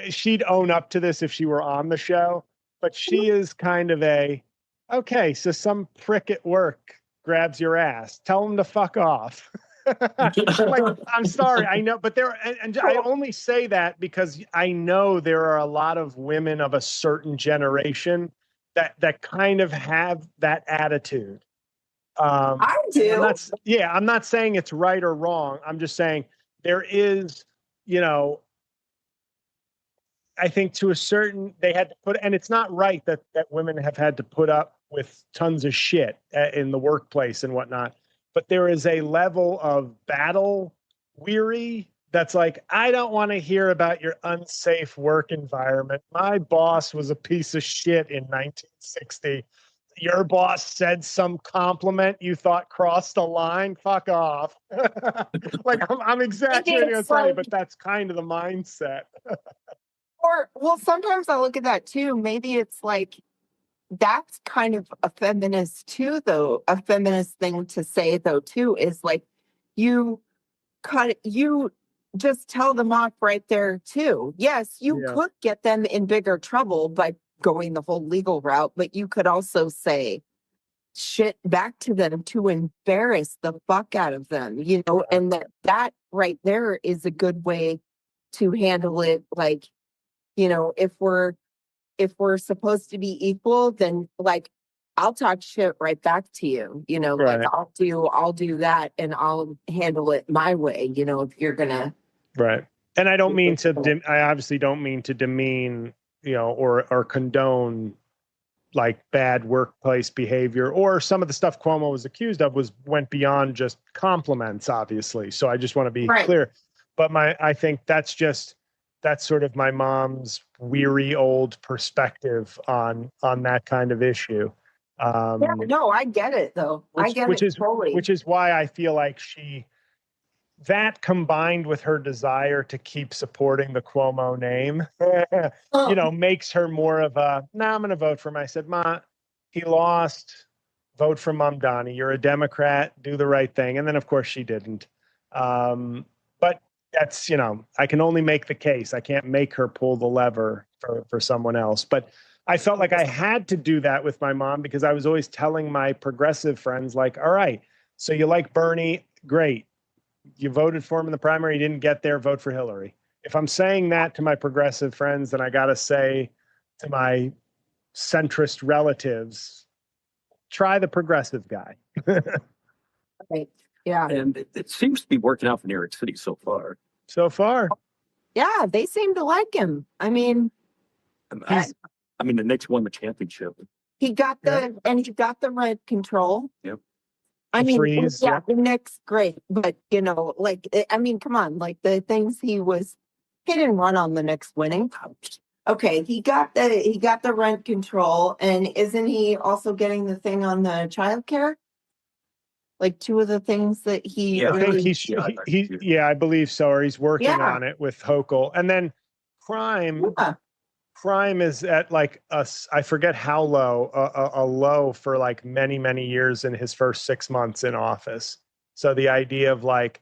she'd own up to this if she were on the show, but she is kind of okay, so some prick at work grabs your ass, tell him to fuck off. I'm sorry, I know, but and I only say that because I know there are a lot of women of a certain generation that kind of have that attitude. I do. I'm not saying it's right or wrong. I'm just saying there is, I think to a certain, they had to put, and it's not right that women have had to put up with tons of shit in the workplace and whatnot. But there is a level of battle weary that's like, I don't want to hear about your unsafe work environment. My boss was a piece of shit in 1960. Your boss said some compliment you thought crossed a line. Fuck off. I'm exaggerating, but that's kind of the mindset. Or, well, sometimes I look at that too. Maybe it's like, that's kind of a feminist too, though. A feminist thing to say, though, too, is like, you you just tell them off right there, too. Yes, you Yeah. could get them in bigger trouble by going the whole legal route, but you could also say shit back to them to embarrass the fuck out of them, and that right there is a good way to handle it. Like, if we're supposed to be equal, then like I'll talk shit right back to you. Like Right. I'll do that and I'll handle it my way, if you're gonna. Right. And I don't mean to, I obviously don't mean to demean, or condone like bad workplace behavior, or some of the stuff Cuomo was accused of went beyond just compliments, obviously. So I just want to be Right. clear. But I think that's sort of my mom's weary old perspective on that kind of issue. Yeah, no, I get it though. I get it totally. Which is why I feel like that combined with her desire to keep supporting the Cuomo name, makes her more of a, I'm going to vote for him. I said, Ma, he lost, vote for Mamdani. You're a Democrat, do the right thing. And then, of course, she didn't. But that's, I can only make the case. I can't make her pull the lever for someone else. But I felt like I had to do that with my mom because I was always telling my progressive friends, like, all right, so you like Bernie, great. You voted for him in the primary, you didn't get there, vote for Hillary. If I'm saying that to my progressive friends, then I got to say to my centrist relatives, try the progressive guy. Right. Yeah. And it seems to be working out for New York City so far. So far. Yeah, they seem to like him. I mean, the Knicks won the championship. he got the rent control. Yep. I mean, freeze, yeah, the Knicks, great, but come on, like the things he didn't run on the Knicks winning. Okay, he got the rent control, and isn't he also getting the thing on the childcare? Like two of the things that he, Yeah, I think I believe so, or he's working on it with Hochul, and then crime. Yeah. Crime is at like I forget how low, a low for like many, many years in his first 6 months in office. So the idea of like,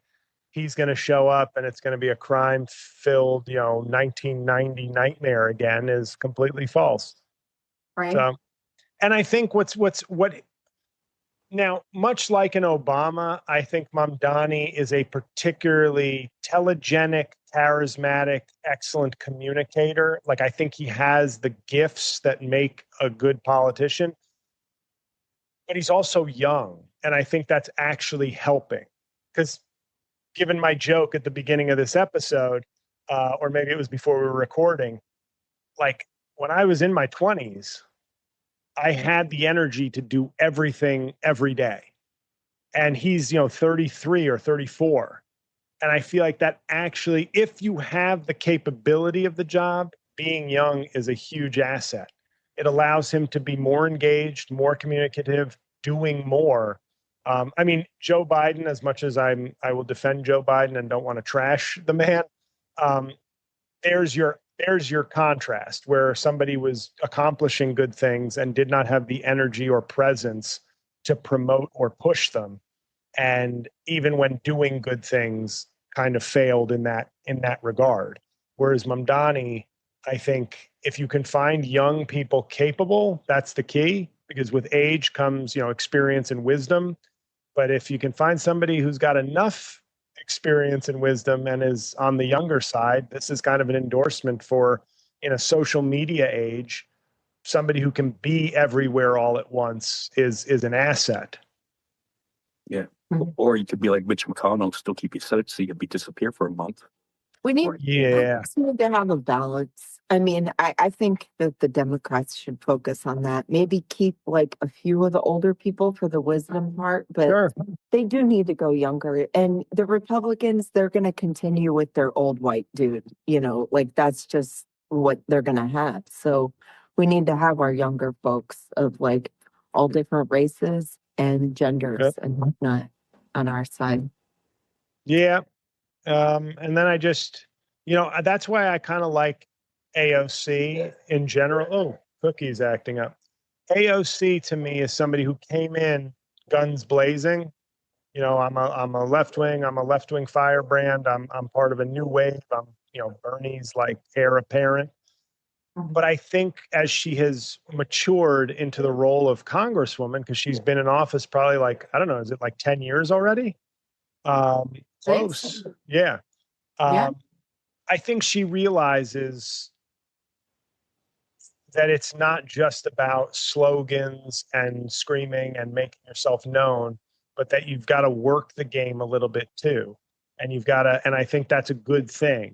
he's going to show up and it's going to be a crime filled, 1990 nightmare again is completely false. Right. So, and I think what now, much like in Obama, I think Mamdani is a particularly telegenic, charismatic, excellent communicator. Like, I think he has the gifts that make a good politician, but he's also young. And I think that's actually helping. Because given my joke at the beginning of this episode, or maybe it was before we were recording, like when I was in my 20s, I had the energy to do everything every day. And he's, 33 or 34. And I feel like that actually, if you have the capability of the job, being young is a huge asset. It allows him to be more engaged, more communicative, doing more. Joe Biden, as much as I will defend Joe Biden and don't want to trash the man, there's your contrast where somebody was accomplishing good things and did not have the energy or presence to promote or push them. And even when doing good things, kind of failed in that regard. Whereas Mamdani, I think if you can find young people capable, that's the key, because with age comes, experience and wisdom. But if you can find somebody who's got enough experience and wisdom and is on the younger side, this is kind of an endorsement for, in a social media age, somebody who can be everywhere all at once is an asset. Yeah. Or you could be like Mitch McConnell, still keep your seat so you could disappear for a month. We need to have a balance. I mean, I think that the Democrats should focus on that. Maybe keep like a few of the older people for the wisdom part, but they do need to go younger. And the Republicans, they're going to continue with their old white dude, like that's just what they're going to have. So we need to have our younger folks of like all different races and genders and whatnot on our side. Yeah. And then I just, that's why I kind of like AOC in general. Oh, Cookie's acting up. AOC to me is somebody who came in guns blazing. You know, I'm a left wing firebrand. I'm part of a new wave. I'm, you know, Bernie's like heir apparent. But I think as she has matured into the role of congresswoman, because she's been in office probably like, I don't know, is it like 10 years already? Close. Yeah. Yeah. I think she realizes that it's not just about slogans and screaming and making yourself known, but that you've got to work the game a little bit too. And you've got to, and I think that's a good thing,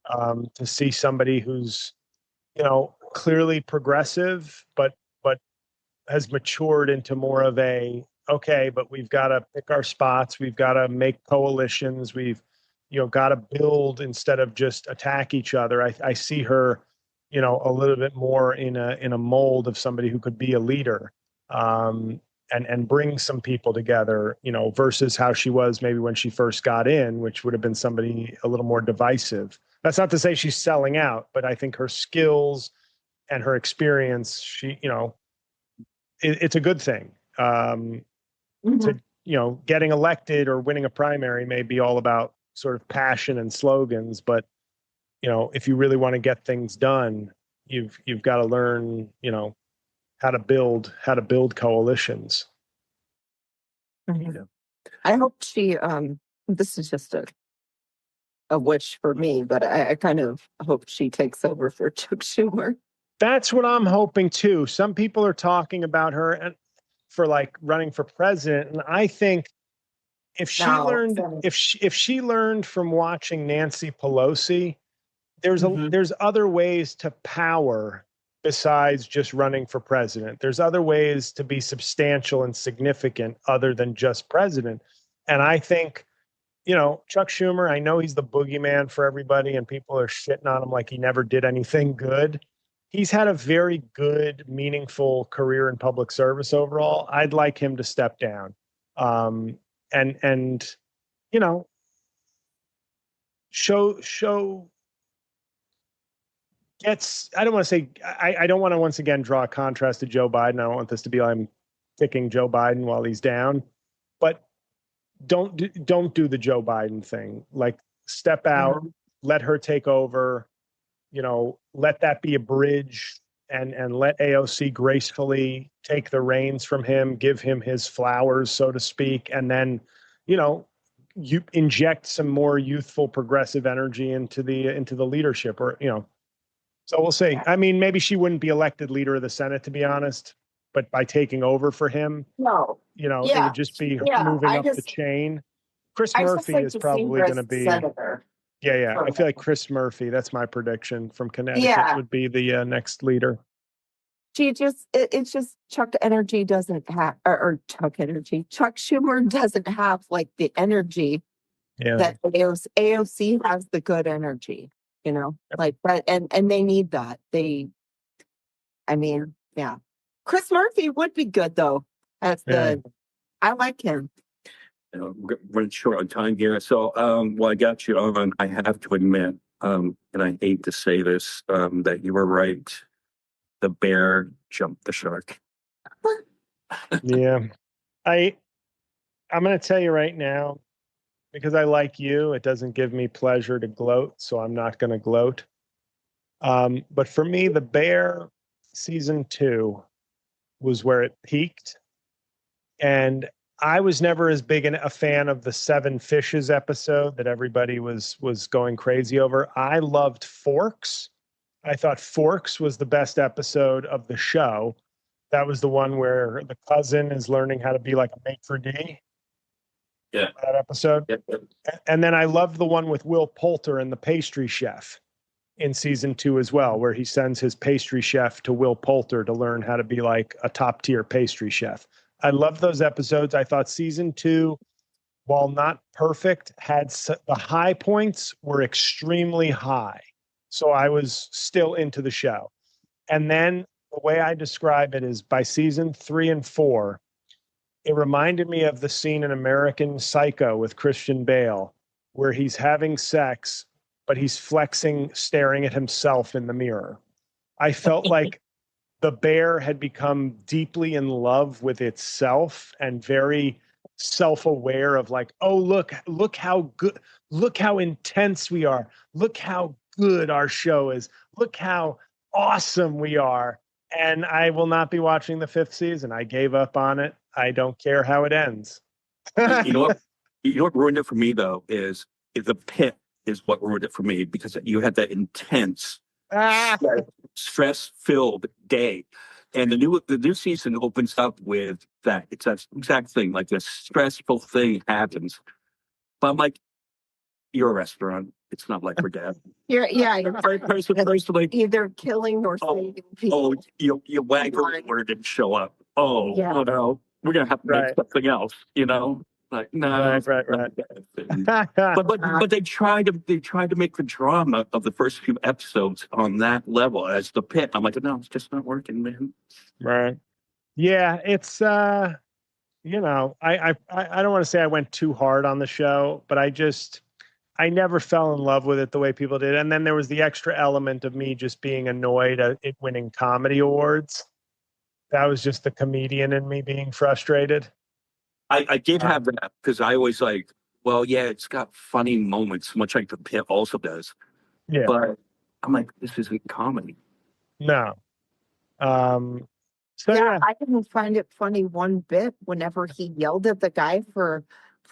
to see somebody who's, you know, clearly progressive, but has matured into more of a, okay, but we've got to pick our spots. We've got to make coalitions. We've, you know, got to build instead of just attack each other. I see her, you know, a little bit more in a mold of somebody who could be a leader, and bring some people together, you know, versus how she was maybe when she first got in, which would have been somebody a little more divisive. That's not to say she's selling out, but I think her skills and her experience, she, you know, it's a good thing. To, you know, getting elected or winning a primary may be all about sort of passion and slogans, but you know, if you really want to get things done, you've got to learn, you know, how to build coalitions. Mhm. I hope she this is just a wish for me, but I kind of hope she takes over for Chuck Schumer. That's what I'm hoping too. Some people are talking about her and for like running for president, and I think if she No, learned so- if she learned from watching Nancy Pelosi, Mhm. there's other ways to power besides just running for president. There's other ways to be substantial and significant other than just president. And I think, you know, Chuck Schumer, I know he's the boogeyman for everybody and people are shitting on him like he never did anything good. He's had a very good, meaningful career in public service overall. I'd like him to step down. And you know, show gets, I don't want to say, I don't want to once again draw a contrast to Joe Biden. I don't want this to be like I'm kicking Joe Biden while he's down, but don't do the Joe Biden thing. Like step out, let her take over, you know, let that be a bridge and let AOC gracefully take the reins from him, give him his flowers, so to speak. And then, you know, you inject some more youthful progressive energy into the leadership, or, you know, so we'll see. I mean, maybe she wouldn't be elected leader of the Senate, to be honest, but by taking over for him, No. you know, it Yeah. would just be Yeah. moving up the chain. Chris I just Murphy like is to see probably her going to as be, senator. yeah. I feel like For- Chris Murphy, that's my prediction from Connecticut, Yeah. would be the next leader. She just it's just Chuck Energy doesn't have or Chuck Energy. Chuck Schumer doesn't have like the energy Yeah. that AOC has, the good energy, you know, like that, and they need that. I mean, yeah. Chris Murphy would be good though. As the I like him. You know, we're running short on time here. So, while I got you on, I have to admit, and I hate to say this, that you were right. The bear jumped the shark. Yeah. I'm going to tell you right now, because I like you, it doesn't give me pleasure to gloat, so I'm not going to gloat. But for me, The Bear season 2 was where it peaked. And I was never as big a fan of the Seven Fishes episode that everybody was going crazy over. I loved Forks. I thought Forks was the best episode of the show. That was the one where the cousin is learning how to be like a maitre d'. Yeah. That episode. Yep. And then I loved the one with Will Poulter and the pastry chef in season 2 as well, where he sends his pastry chef to Will Poulter to learn how to be like a top tier pastry chef. I love those episodes. I thought season 2, while not perfect, had the high points were extremely high. So I was still into the show. And then the way I describe it is by season 3 and 4, it reminded me of the scene in American Psycho with Christian Bale, where he's having sex but he's flexing, staring at himself in the mirror. I felt like the bear had become deeply in love with itself and very self-aware of like, oh, look how good, look how intense we are. Look how good our show is. Look how awesome we are. And I will not be watching the 5th season. I gave up on it. I don't care how it ends. You know what? You know what ruined it for me though is the pit is what ruined it for me because you had that intense, stress-filled day, and the new season opens up with that. It's that exact thing. Like this stressful thing happens, but I'm like, you're a restaurant. It's not like we're dead. You're Personally, either killing or saving people. you wagger didn't show up. Oh, Yeah. oh no, we're gonna have to make something else. Like no, right. but they tried to make the drama of the first few episodes on that level as the pit. I'm like, no, it's just not working, man. Right. Yeah, it's I don't want to say I went too hard on the show, but I never fell in love with it the way people did. And then there was the extra element of me just being annoyed at it winning comedy awards. That was just the comedian in me being frustrated. I did have that because I always like, well, yeah, it's got funny moments, much like the pit also does. Yeah. But I'm like, this isn't comedy. No. So yeah, I didn't find it funny one bit whenever he yelled at the guy for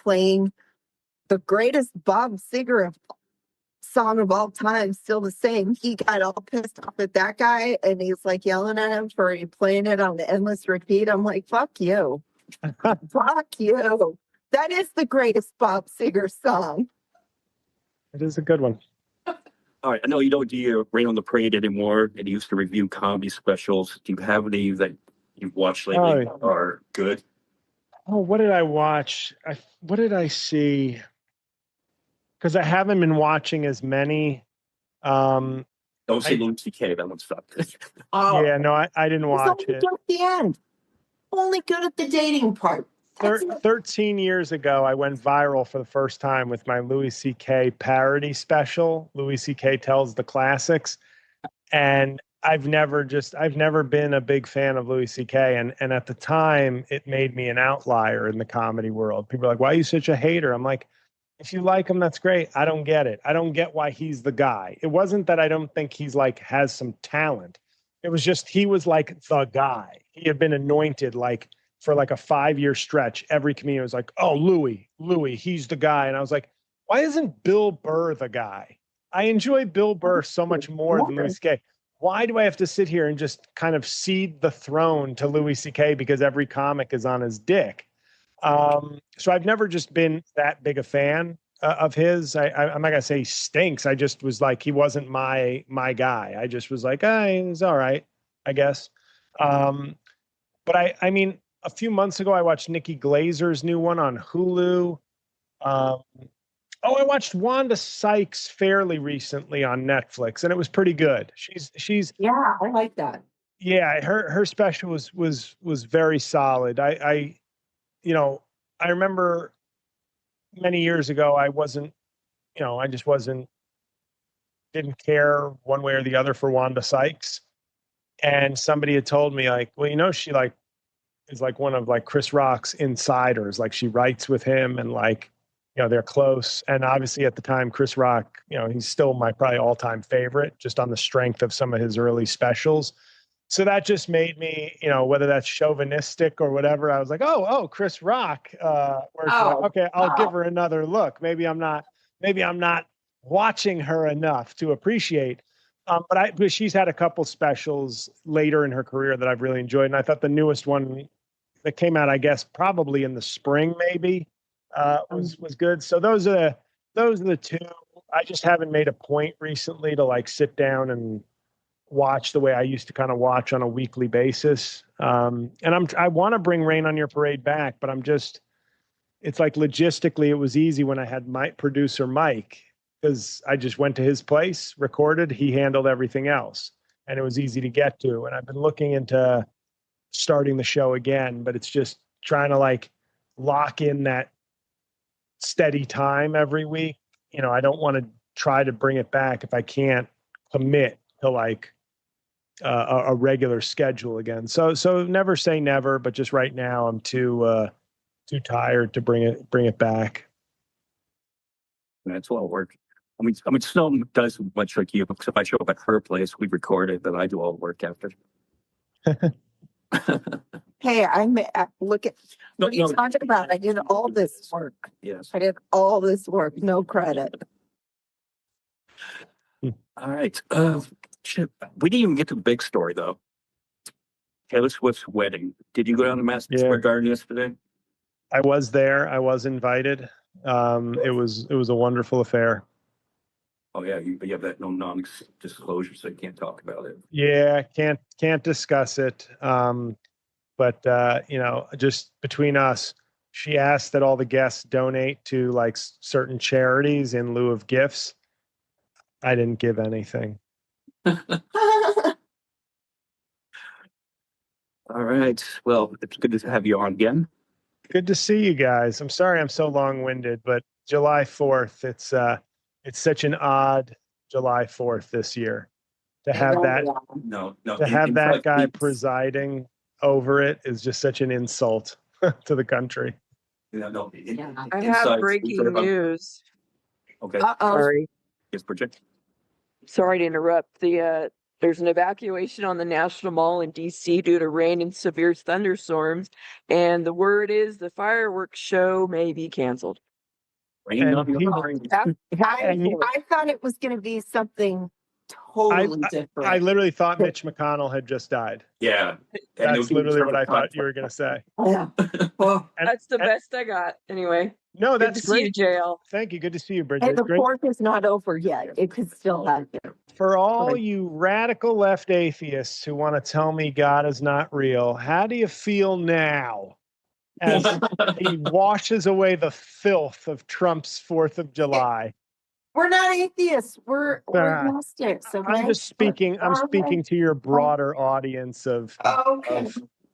playing the greatest Bob Seger song of all time, Still the Same. He got all pissed off at that guy and he's like yelling at him for playing it on the endless repeat. I'm like, fuck you. Fuck you. That is the greatest Bob Seger song. It is a good one. All right, I know you don't do Rain on the Parade anymore, and you used to review comedy specials. Do you have any that you've watched lately that are good? Oh, what did I watch? What did I see? Because I haven't been watching as many. Don't say Louis C.K. That one sucked. Yeah, no, I didn't watch it. At the end. Only good at the dating part. 13 years ago, I went viral for the first time with my Louis C.K. parody special. Louis C.K. tells the classics. And I've never been a big fan of Louis C.K. And at the time, it made me an outlier in the comedy world. People are like, why are you such a hater? I'm like, if you like him, that's great. I don't get it. I don't get why he's the guy. It wasn't that I don't think he's like has some talent. It was just he was like the guy. He had been anointed like for like a 5-year stretch. Every comedian was like, oh, Louis, he's the guy. And I was like, why isn't Bill Burr the guy? I enjoy Bill Burr so much more than Louis C.K. Why do I have to sit here and just kind of cede the throne to Louis C.K. because every comic is on his dick? So I've never just been that big a fan of his. I'm not gonna say he stinks. I just was like, he wasn't my guy. I just was like, he's all right, I guess. But I mean, a few months ago, I watched Nikki Glazer's new one on Hulu. I watched Wanda Sykes fairly recently on Netflix, and it was pretty good. She's yeah, I like that. Yeah, her special was very solid. I remember many years ago, I didn't care one way or the other for Wanda Sykes. And somebody had told me like, well, she like is like one of like Chris Rock's insiders. Like she writes with him and like, they're close. And obviously at the time, Chris Rock, he's still my probably all-time favorite just on the strength of some of his early specials. So that just made me, whether that's chauvinistic or whatever, I was like, oh, Chris Rock. Okay, I'll give her another look. Maybe I'm not watching her enough to appreciate. But she's had a couple specials later in her career that I've really enjoyed. And I thought the newest one that came out, I guess, probably in the spring, maybe, was good. So those are the two. I just haven't made a point recently to like sit down and watch the way I used to kind of watch on a weekly basis. And I want to bring Rain on Your Parade back, but it's like logistically it was easy when I had my producer Mike, because I just went to his place, recorded, he handled everything else, and it was easy to get to. And I've been looking into starting the show again, but it's just trying to like lock in that steady time every week. I don't want to try to bring it back if I can't commit to like a regular schedule again. So never say never, but just right now I'm too tired to bring it back. That's a lot of work. I mean, Snow does much like you, because if I show up at her place, we record it, then I do all the work after. Hey, look at what are you talking about? I did all this work. Yes. I did all this work, no credit. All right. Shit. We didn't even get to the big story though. Taylor Swift's wedding. Did you go down to Madison Square Garden yesterday? I was there. I was invited. It was a wonderful affair. Oh yeah, you have that no non-disclosure, so you can't talk about it. Yeah, can't discuss it. But just between us, she asked that all the guests donate to like certain charities in lieu of gifts. I didn't give anything. All right. Well, it's good to have you on again. Good to see you guys. I'm sorry I'm so long-winded, but July 4th, it's such an odd July 4th this year. To have that that guy presiding over it is just such an insult to the country. I have breaking news. Okay. Sorry. Yes, Bridget. Sorry to interrupt. There's an evacuation on the National Mall in DC due to rain and severe thunderstorms, and the word is the fireworks show may be canceled. I thought it was going to be something totally different. I literally thought Mitch McConnell had just died. Yeah. That's literally what I thought you were going to say. Yeah. Well, that's the best I got. Anyway. No, that's great. See you, JL. Thank you. Good to see you, Bridget. And the fourth is not over yet. It could still happen. For all you radical left atheists who want to tell me God is not real, how do you feel now as he washes away the filth of Trump's 4th of July? We're not atheists. We're agnostics. Okay? I'm just speaking. I'm speaking to your broader audience of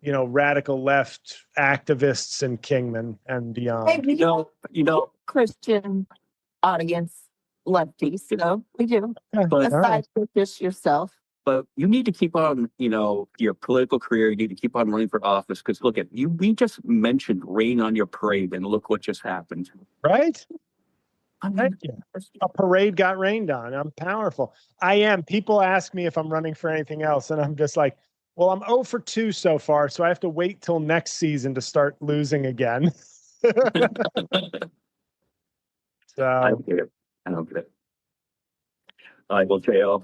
radical left activists and kingmen and beyond. Hey, you know, Christian audience, lefties. We do. Aside from just yourself. But you need to keep on, your political career. You need to keep on running for office, because look at you. We just mentioned rain on your parade, and look what just happened. Right. Thank you. A parade got rained on. I'm powerful. I am. People ask me if I'm running for anything else, and I'm just like, well, I'm 0 for 2 so far, so I have to wait till next season to start losing again. I don't get it. All right, well, JL,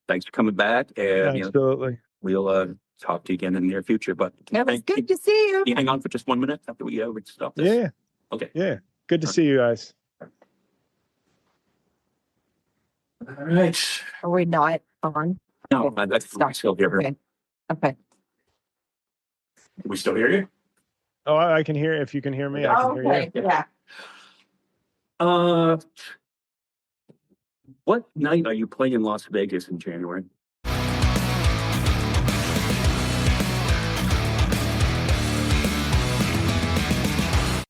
thanks for coming back, and absolutely, we'll talk to you again in the near future. But it was good to see you. Can you hang on for just 1 minute after we stop this? Yeah. Okay. Yeah. Good to see you guys. All right. Are we not on? No, that's still here. Okay. Can we still hear you? Oh, I can hear. If you can hear me, I can hear you. Yeah. What night are you playing in Las Vegas in January?